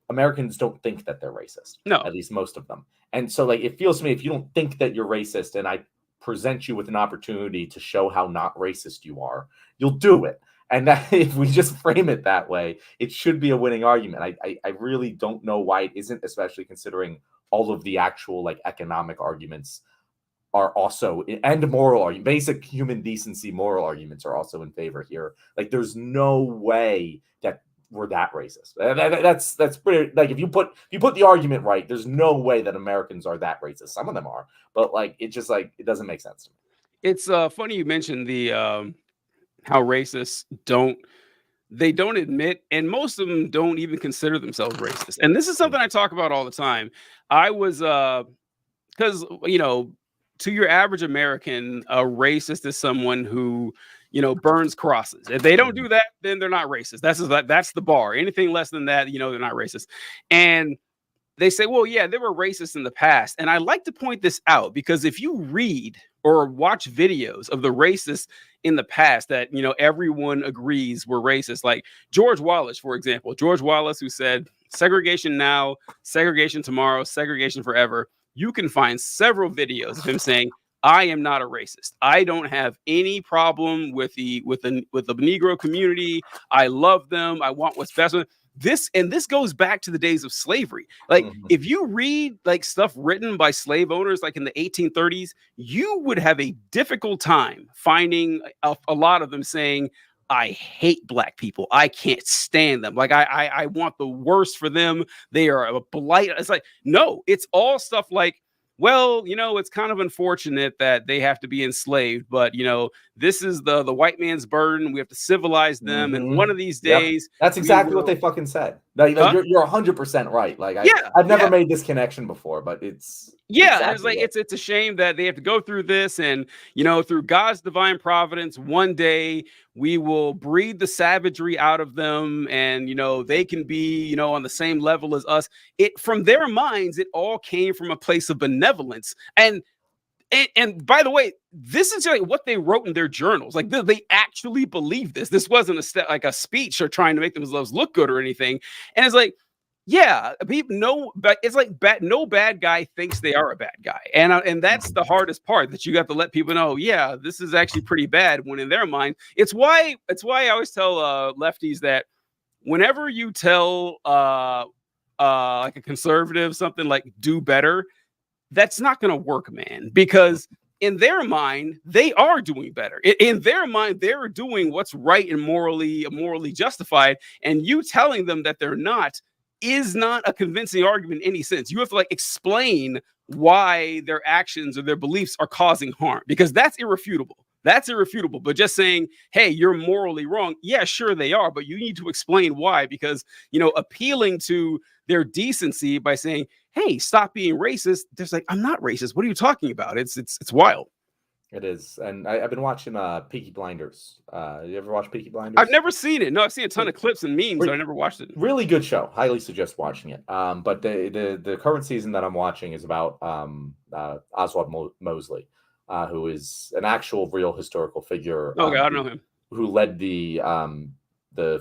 Americans don't think that they're racist. No, at least most of them. And so like it feels to me, if you don't think that you're racist, and I present you with an opportunity to show how not racist you are, you'll do it. And that if we just frame it that way, it should be a winning argument. I really don't know why it isn't, especially considering all of the actual like economic arguments are also, and moral arguments, basic human decency moral arguments are also in favor here. Like there's no way that we're that racist. That's pretty, like if you put the argument right, there's no way that Americans are that racist. Some of them are, but like it just like it doesn't make sense to me. It's funny you mentioned the how racists don't admit, and most of them don't even consider themselves racist. And this is something I talk about all the time. I was because you know, to your average American, a racist is someone who, you know, burns crosses. If they don't do that, then they're not racist. That's the bar. Anything less than that, you know, they're not racist. And they say, well, yeah, they were racist in the past. And I like to point this out because if you read or watch videos of the racists in the past that, everyone agrees were racist, like George Wallace, for example, George Wallace, who said segregation now, segregation tomorrow, segregation forever. You can find several videos of him saying, I am not a racist. I don't have any problem with the Negro community. I love them. I want what's best for them. This goes back to the days of slavery. Like if you read like stuff written by slave owners like in the 1830s, you would have a difficult time finding a lot of them saying, I hate black people. I can't stand them. Like I want the worst for them. They are a blight. It's like, no, it's all stuff like, well, it's kind of unfortunate that they have to be enslaved, but this is the white man's burden. We have to civilize them, and one of these days, that's exactly what they fucking said. Like, you're 100% right. Like, I've never made this connection before, but it's exactly it's like it's a shame that they have to go through this, and through God's divine providence, one day we will breed the savagery out of them, and they can be on the same level as us. It from their minds, it all came from a place of benevolence. And by the way, this is like what they wrote in their journals. Like they actually believe this. This wasn't like a speech or trying to make themselves look good or anything. And it's like, yeah, people know, but it's like no bad guy thinks they are a bad guy, and that's the hardest part, that you got to let people know. Yeah, this is actually pretty bad. When in their mind, it's why I always tell lefties that whenever you tell like a conservative something like do better, that's not going to work, man, because in their mind, they are doing better. In their mind, they're doing what's right and morally justified. And you telling them that they're not is not a convincing argument in any sense. You have to like explain why their actions or their beliefs are causing harm, because that's irrefutable. That's irrefutable. But just saying, hey, you're morally wrong. Yeah, sure they are. But you need to explain why, because, appealing to their decency by saying, hey, stop being racist. They're like, I'm not racist. What are you talking about? It's wild. It is. And I've been watching Peaky Blinders. You ever watch Peaky Blinders? I've never seen it. No, I've seen a ton of clips and memes, but I never watched it. Really good show. Highly suggest watching it. But the current season that I'm watching is about Oswald Mosley, who is an actual real historical figure. Okay, I don't know him. Who led the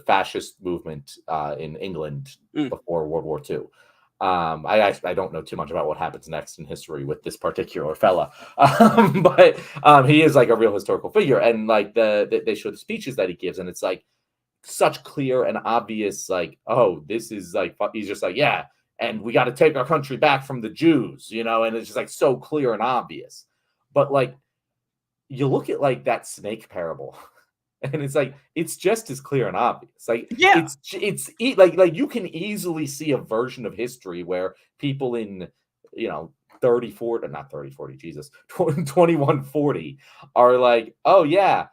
fascist movement in England before World War II. I don't know too much about what happens next in history with this particular fella, but he is like a real historical figure, and like they show the speeches that he gives, and it's like such clear and obvious, like, oh, this is like, he's just like, yeah, and we got to take our country back from the Jews, and it's just like so clear and obvious. But like, you look at like that snake parable. And it's like, it's just as clear and obvious. Like, yeah, it's like you can easily see a version of history where people in, 2140 are like, oh yeah,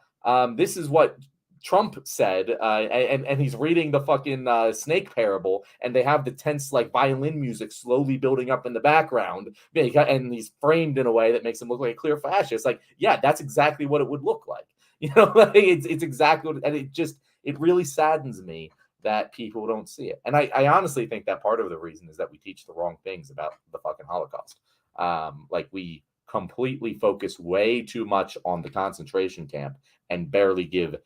this is what Trump said, and he's reading the fucking snake parable, and they have the tense like violin music slowly building up in the background, and he's framed in a way that makes him look like a clear fascist. Like, yeah, that's exactly what it would look like. Like it's exactly what, and it really saddens me that people don't see it. And I honestly think that part of the reason is that we teach the wrong things about the fucking Holocaust. Like, we completely focus way too much on the concentration camp and barely give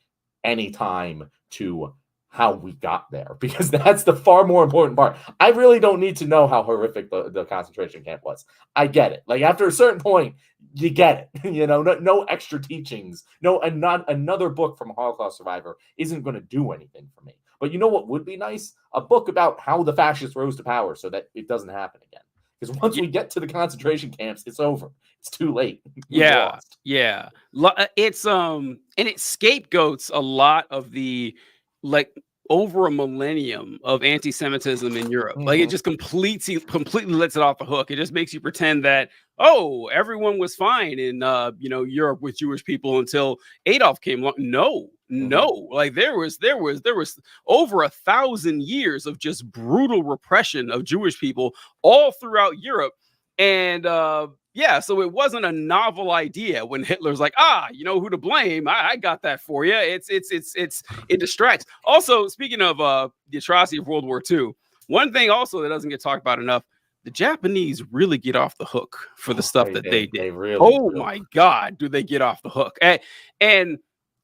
any time to how we got there, because that's the far more important part. I really don't need to know how horrific the concentration camp was. I get it. Like, after a certain point, you get it. No extra teachings. No, and not another book from a Holocaust survivor isn't going to do anything for me. But you know what would be nice? A book about how the fascists rose to power so that it doesn't happen again. Because once we get to the concentration camps, it's over. It's too late. Yeah. It's and it scapegoats a lot of the, like, over a millennium of anti-Semitism in Europe. Like, it just completely lets it off the hook. It just makes you pretend that, oh, everyone was fine in Europe with Jewish people until Adolf came along. No. Like, there was over 1,000 years of just brutal repression of Jewish people all throughout Europe. And so it wasn't a novel idea when Hitler's like, you know who to blame. I got that for you. It distracts. Also, speaking of the atrocity of World War II, one thing also that doesn't get talked about enough, the Japanese really get off the hook for the Oh, stuff that they they did. really Oh do. my God, do they get off the hook? And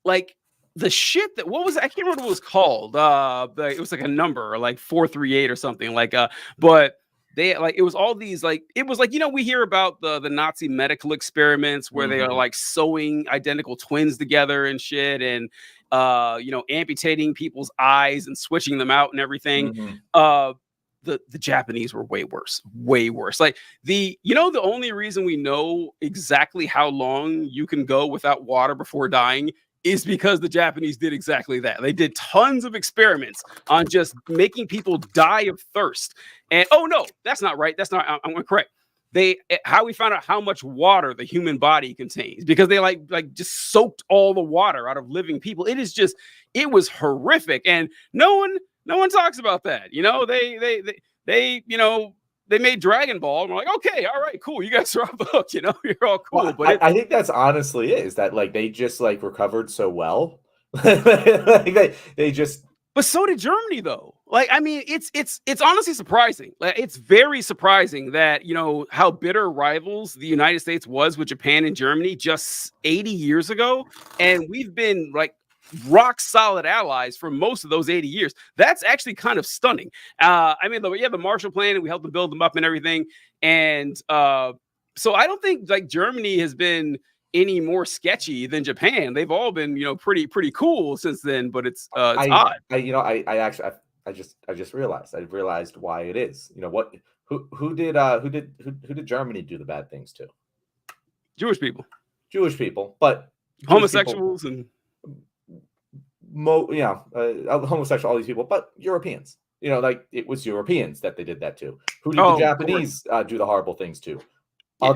like the shit that what was I can't remember what it was called. It was like a number like 438 or something like but they like it was all these like it was like we hear about the Nazi medical experiments where they are Mhm. like sewing identical twins together and shit and amputating people's eyes and switching them out and everything. Mhm. Uh the Japanese were way worse, way worse. Like the only reason we know exactly how long you can go without water before dying is because the Japanese did exactly that. They did tons of experiments on just making people die of thirst. And oh no, that's not right. That's not. I'm correct. How we found out how much water the human body contains because they like just soaked all the water out of living people. It was horrific, and no one talks about that. They made Dragon Ball, and we're like, okay, all right, cool. You guys are off the hook. You're all cool. Well, But I think that's honestly is that like they just like recovered so well. Like, they just But so did Germany, though. Like, I mean, it's honestly surprising. Like, it's very surprising that how bitter rivals the United States was with Japan and Germany just 80 years ago, and we've been like rock solid allies for most of those 80 years. That's actually kind of stunning. I mean, the Marshall Plan, and we helped to build them up and everything, and so I don't think like Germany has been any more sketchy than Japan. They've all been, pretty cool since then, but it's odd. I actually I just realized why it is. You know what? Who did Germany do the bad things to? Jewish people, Jewish people, but Jewish people, homosexuals, and homosexual, all these people, but Europeans. Like it was Europeans that they did that to. Who did the oh, of course, Japanese do the horrible things to? yeah,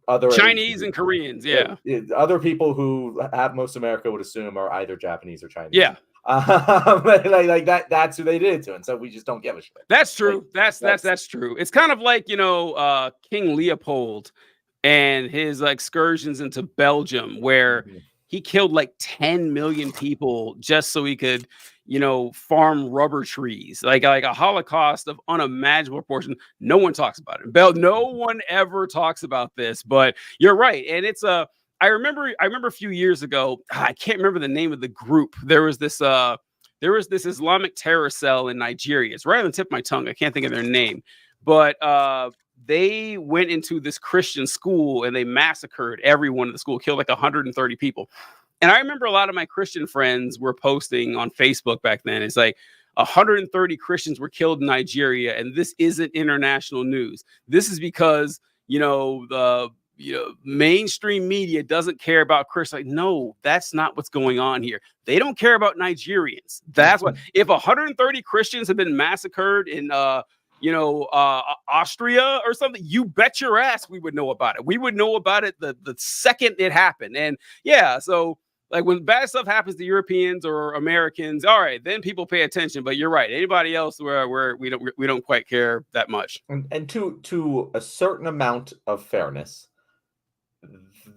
Other Chinese and Koreans, yeah, other people who have most America would assume are either Japanese or Chinese. yeah. Like that. That's who they did it to, and so we just don't give a shit. That's true. Like, That's true. It's kind of like King Leopold and his excursions into Belgium, where Mhm. he killed like 10 million people just so he could, farm rubber trees, like a Holocaust of unimaginable proportion. No one talks about it. No one ever talks about this, but you're right, and it's a. I remember a few years ago. I can't remember the name of the group. There was this Islamic terror cell in Nigeria. It's right on the tip of my tongue. I can't think of their name, but they went into this Christian school and they massacred everyone in the school, killed like 130 people. And I remember a lot of my Christian friends were posting on Facebook back then. It's like 130 Christians were killed in Nigeria, and this isn't international news. This is because the mainstream media doesn't care about Christians. Like, no, that's not what's going on here. They don't care about Nigerians. That's what. If 130 Christians have been massacred in Austria or something, you bet your ass we would know about it. We would know about it the second it happened. And yeah, so like when bad stuff happens to Europeans or Americans, all right, then people pay attention. But you're right. Anybody else where we don't quite care that much. And to a certain amount of fairness,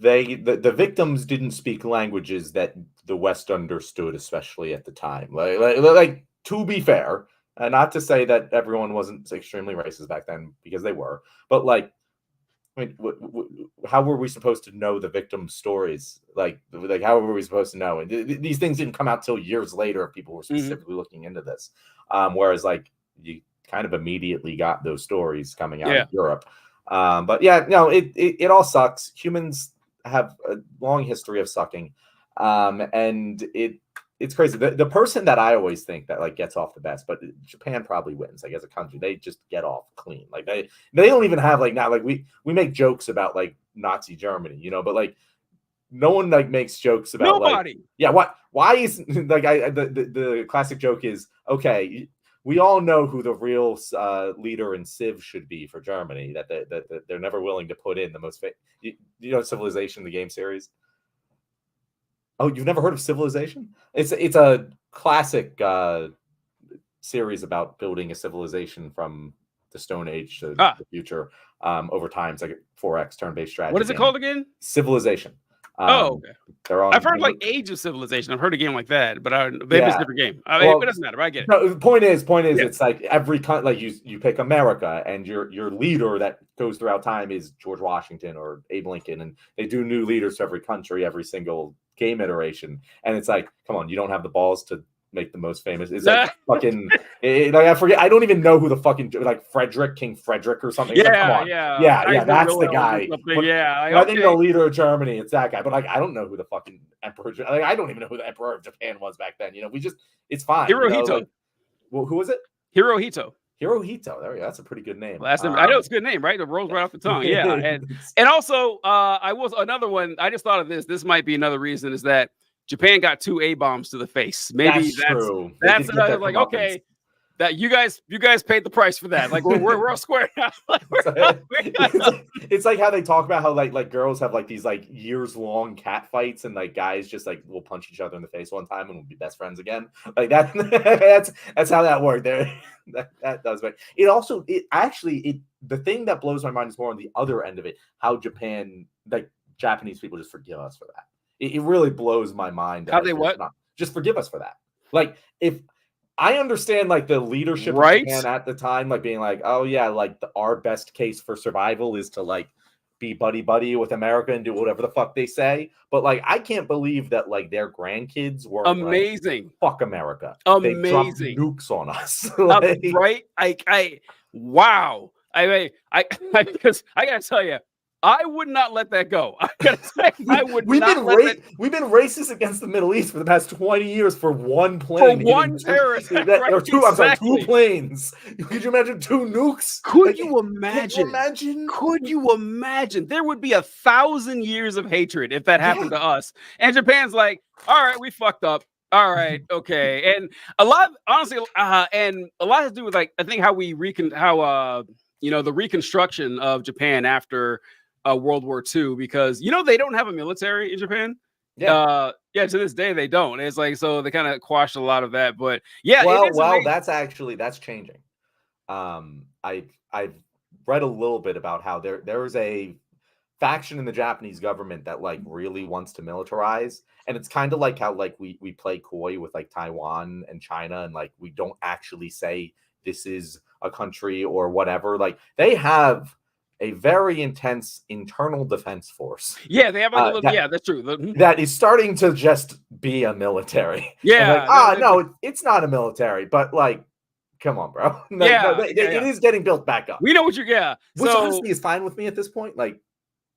the victims didn't speak languages that the West understood, especially at the time. Like to be fair, and not to say that everyone wasn't extremely racist back then, because they were, but like, I mean, how were we supposed to know the victims' stories? Like how were we supposed to know? And these things didn't come out till years later if people were specifically looking into this. Whereas like you kind of immediately got those stories coming out of Europe. But yeah, no, it all sucks. Humans have a long history of sucking. And it's crazy. The person that I always think that like gets off the best, but Japan probably wins. Like as a country, they just get off clean. Like they don't even have like not like we make jokes about like Nazi Germany, but like no one like makes jokes about nobody. Like yeah, why is like the classic joke is okay. We all know who the real leader in Civ should be for Germany. That they're never willing to put in the most. Civilization, the game series. Oh, you've never heard of Civilization? It's a classic series about building a civilization from the Stone Age to the future over time. It's like a 4X turn-based strategy. What is it called again? Civilization. Oh, okay. They're on. I've heard like Age of Civilization. I've heard a game like that, but maybe it's a different game. Well, it doesn't matter. But I get it. No, the point is, Yeah. it's like every like you pick America, and your leader that goes throughout time is George Washington or Abe Lincoln, and they do new leaders to every country, every single game iteration, and it's like, come on, you don't have the balls to make the most famous. It's like fucking like I forget. I don't even know who the fucking like King Frederick or something. Yeah, like, come on. yeah. That's the guy. I think the leader of Germany, it's that guy. But like, I don't know who the fucking emperor. Like, I don't even know who the emperor of Japan was back then. It's fine. Hirohito. Like, well, who was it? Hirohito. Hirohito. There we go. That's a pretty good name. Last name. I know it's a good name, right? It rolls right off the tongue. Yeah, and also, I was another one. I just thought of this. This might be another reason is that Japan got 2 A-bombs to the face. Maybe that's true. That's another like, okay, that you guys paid the price for that. Like we're all square now. It's like how they talk about how like girls have like these like years-long cat fights, and like guys just like will punch each other in the face one time and will be best friends again. Like that. that's how that worked. There, that does. But the thing that blows my mind is more on the other end of it. How Japanese people just forgive us for that. It really blows my mind. How they what? Just forgive us for that. Like, if I understand, like, the leadership of Japan at the time, like, being like, oh, yeah, like, our best case for survival is to, like, be buddy-buddy with America and do whatever the fuck they say. But, like, I can't believe that, like, their grandkids were amazing. Like, fuck America. Amazing. They dropped nukes on us. Right? Wow. Because I got to tell you, I would not let that go. I gotta say, We've been racist against the Middle East for the past 20 years for one plane. For one terrorist. Or two, I'm sorry, 2 planes. Could you imagine 2 nukes? Could you imagine? Could you imagine? There would be 1,000 years of hatred if that happened to us. And Japan's like, all right, we fucked up. All right, okay. And a lot, honestly, and a lot has to do with, like, I think how the reconstruction of Japan after World War II, because they don't have a military in Japan. To this day they don't. It's like, so they kind of quashed a lot of that. But yeah, that's changing. I've read a little bit about how there is a faction in the Japanese government that like really wants to militarize, and it's kind of like how like we play coy with like Taiwan and China, and like we don't actually say this is a country or whatever. Like, they have a very intense internal defense force. Yeah, they have that's true. That is starting to just be a military. Yeah. No, it's not a military, but like, come on, bro. It is getting built back up. We know what which honestly is fine with me at this point. Like,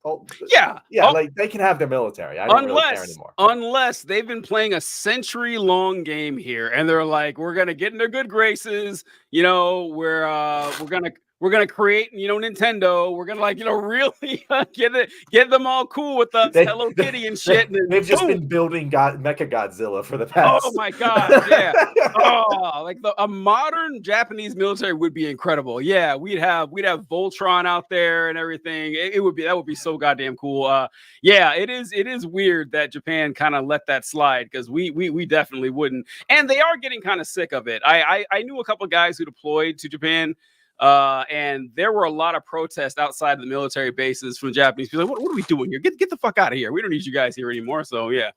like they can have their military. I don't really care anymore. Unless they've been playing a century-long game here, and they're like, we're gonna get in their good graces. We're gonna create, Nintendo. We're gonna really get them all cool with the Hello Kitty and shit. And they've just been building Mecha Godzilla for the past. Oh my god, yeah. Like a modern Japanese military would be incredible. Yeah, we'd have Voltron out there and everything. That would be so goddamn cool. It is weird that Japan kind of let that slide, because we definitely wouldn't. And they are getting kind of sick of it. I knew a couple of guys who deployed to Japan. And there were a lot of protests outside of the military bases from Japanese people. Like, what are we doing here? Get the fuck out of here. We don't need you guys here anymore. So yeah.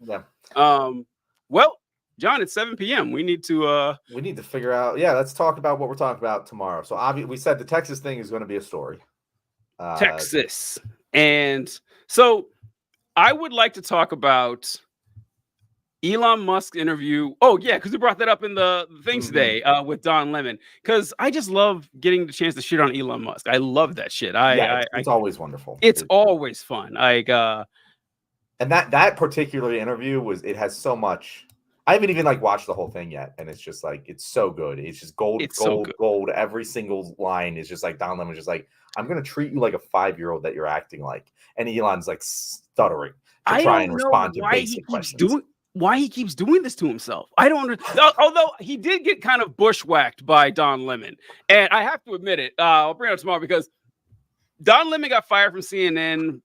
Well, John, it's 7 p.m. We need to figure out. Yeah, let's talk about what we're talking about tomorrow. So obviously, we said the Texas thing is going to be a story. Texas, and so I would like to talk about Elon Musk interview. Oh yeah, because we brought that up in the thing today with Don Lemon. Because I just love getting the chance to shit on Elon Musk. I love that shit. It's always wonderful. It's always fun. Like, and that particular interview it has so much. I haven't even like watched the whole thing yet, and it's just like it's so good. It's just gold. Every single line is just like Don Lemon's just like, I'm gonna treat you like a 5-year-old that you're acting like, and Elon's like stuttering to try and respond to basic questions. Why he keeps doing this to himself. I don't understand. Although he did get kind of bushwhacked by Don Lemon. And I have to admit it. I'll bring it up tomorrow, because Don Lemon got fired from CNN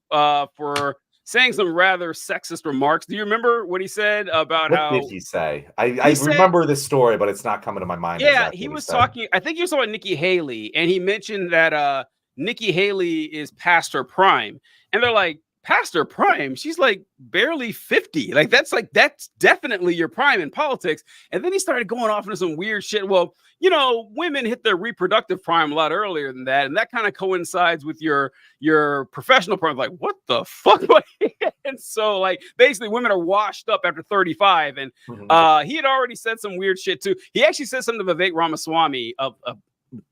for saying some rather sexist remarks. Do you remember what he said about what did he say? I remember this story, but it's not coming to my mind. Yeah, exactly. He was talking, I think he was talking about Nikki Haley, and he mentioned that Nikki Haley is past her prime. And they're like, past her prime. She's like barely 50. That's definitely your prime in politics. And then he started going off into some weird shit. Well, women hit their reproductive prime a lot earlier than that, and that kind of coincides with your professional prime. Like, what the fuck? And so, like, basically, women are washed up after 35. And he had already said some weird shit too. He actually said something to Vivek Ramaswamy of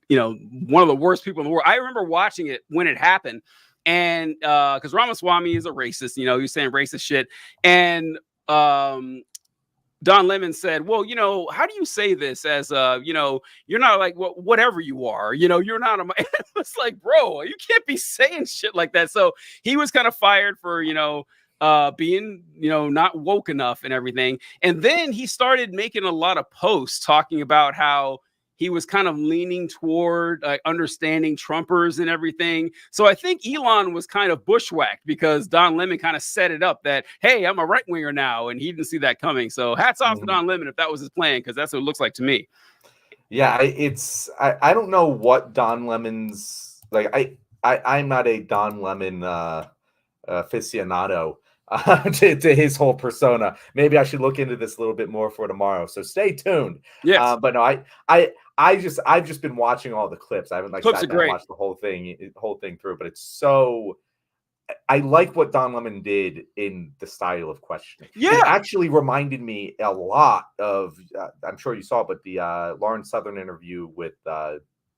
one of the worst people in the world. I remember watching it when it happened. And because Ramaswamy is a racist, he was saying racist shit. And Don Lemon said, well, how do you say this as, you're not like whatever you are, you're not a, it's like, bro, you can't be saying shit like that. So he was kind of fired for, being, not woke enough and everything. And then he started making a lot of posts talking about how he was kind of leaning toward understanding Trumpers and everything. So I think Elon was kind of bushwhacked because Don Lemon kind of set it up that, hey, I'm a right winger now. And he didn't see that coming. So hats off to Don Lemon if that was his plan, because that's what it looks like to me. Yeah, I don't know what Don Lemon's like. I'm not a Don Lemon aficionado to his whole persona. Maybe I should look into this a little bit more for tomorrow. So stay tuned. Yes. But no, I've just been watching all the clips. I haven't sat down and watched the whole thing through, but it's so. I like what Don Lemon did in the style of questioning. Yeah, it actually reminded me a lot of. I'm sure you saw it, but the Lauren Southern interview with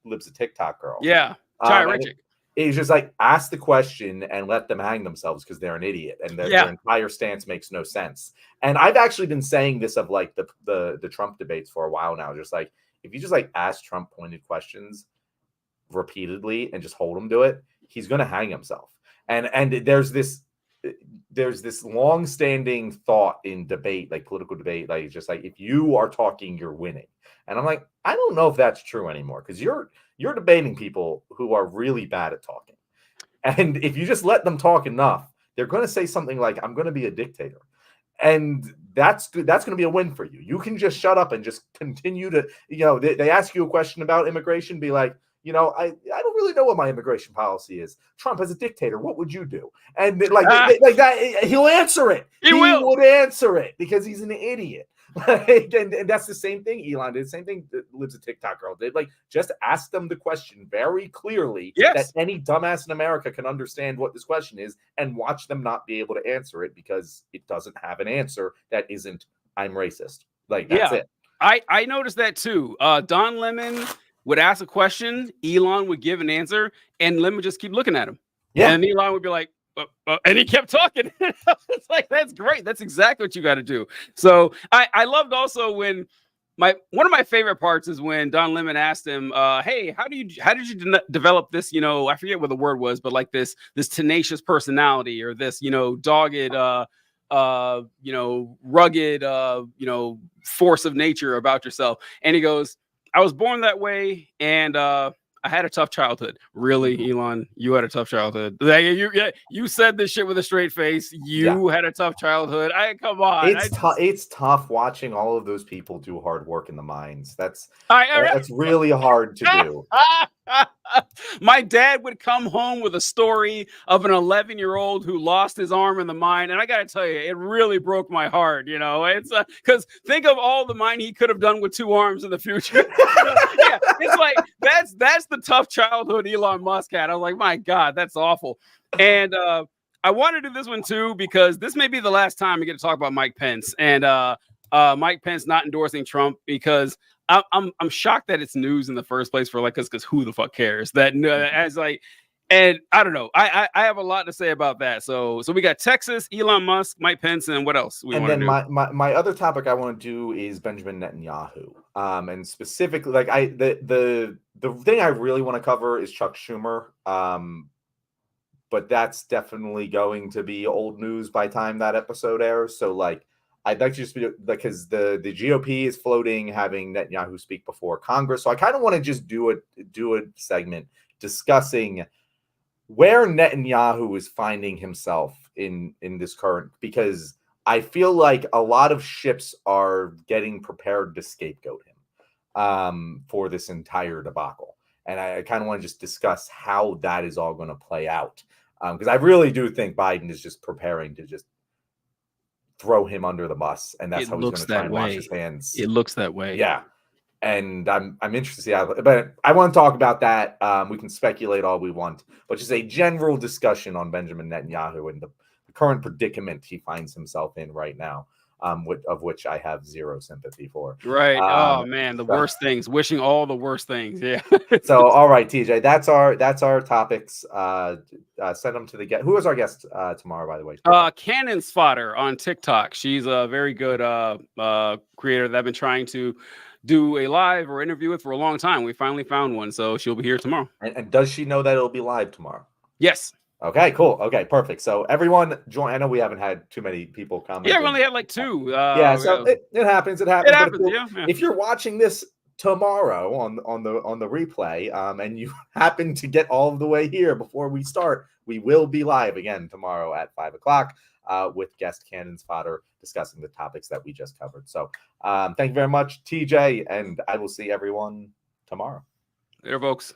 Lib's a TikTok girl. Yeah, Chai Ritchie. It's just like, ask the question and let them hang themselves because they're an idiot and their entire stance makes no sense. And I've actually been saying this of like the Trump debates for a while now. Just like, if you just like ask Trump pointed questions repeatedly and just hold him to it, he's going to hang himself. And there's this long-standing thought in debate, like political debate, like just like, if you are talking, you're winning. And I'm like, I don't know if that's true anymore, because you're debating people who are really bad at talking. And if you just let them talk enough, they're going to say something like, I'm going to be a dictator. And that's going to be a win for you. You can just shut up and just continue to, they ask you a question about immigration, be like, I don't really know what my immigration policy is. Trump as a dictator, what would you do? And like that, he'll answer it. He would answer it because he's an idiot. And that's the same thing Elon did. The same thing that Lives a TikTok girl did. Like, just ask them the question very clearly that any dumbass in America can understand what this question is, and watch them not be able to answer it because it doesn't have an answer that isn't, I'm racist. Like, that's it. I noticed that too. Don Lemon would ask a question, Elon would give an answer, and Lemon would just keep looking at him. Yeah. And Elon would be like, and he kept talking. It's like, that's great. That's exactly what you got to do. So I loved also when one of my favorite parts is when Don Lemon asked him, hey, how did you develop this, I forget what the word was, but like this tenacious personality, or this, dogged, rugged, force of nature about yourself. And he goes, I was born that way, and I had a tough childhood. Really, Elon? You had a tough childhood. You said this shit with a straight face. You had a tough childhood. Come on. It's tough watching all of those people do hard work in the mines. That's really hard to do. My dad would come home with a story of an 11-year-old who lost his arm in the mine, and I got to tell you, it really broke my heart. It's because think of all the mine he could have done with 2 arms in the future. It's like that's the tough childhood Elon Musk had. I was like, my God, that's awful. And I want to do this one too, because this may be the last time we get to talk about Mike Pence and Mike Pence not endorsing Trump, because I'm shocked that it's news in the first place for because who the fuck cares that as like, and I don't know. I have a lot to say about that. So we got Texas, Elon Musk, Mike Pence, and what else? My other topic I want to do is Benjamin Netanyahu. And specifically, like the thing I really want to cover is Chuck Schumer. But that's definitely going to be old news by the time that episode airs. So like, I'd like to just be, because the GOP is floating having Netanyahu speak before Congress. So I kind of want to just do a segment discussing where Netanyahu is finding himself in this current, because I feel like a lot of ships are getting prepared to scapegoat him for this entire debacle. And I kind of want to just discuss how that is all going to play out. Because I really do think Biden is just preparing to just throw him under the bus, and that's It how he's going looks to try that and wash way. his hands. It looks that way. Yeah. And I'm interested to see how, but I want to talk about that. We can speculate all we want, but just a general discussion on Benjamin Netanyahu and the current predicament he finds himself in right now, of which I have zero sympathy for. Right. Oh man, the so- worst things. Wishing all the worst things. Yeah. So, all right, TJ, that's our topics. Send them to the guest. Who is our guest tomorrow, by the way? Cannon's Fodder on TikTok. She's a very good creator that I've been trying to do a live or interview with for a long time. We finally found one, so she'll be here tomorrow. And does she know that it'll be live tomorrow? Yes. Okay, cool. Okay, perfect. So everyone join. I know we haven't had too many people comment. Yeah, we only had like 2. Yeah, so it happens. It happens. It happens. Yeah. If you're watching this tomorrow on the replay, and you happen to get all the way here before we start, we will be live again tomorrow at 5:00 with guest Cannon's Fodder discussing the topics that we just covered. So thank you very much, TJ, and I will see everyone tomorrow. Later, folks.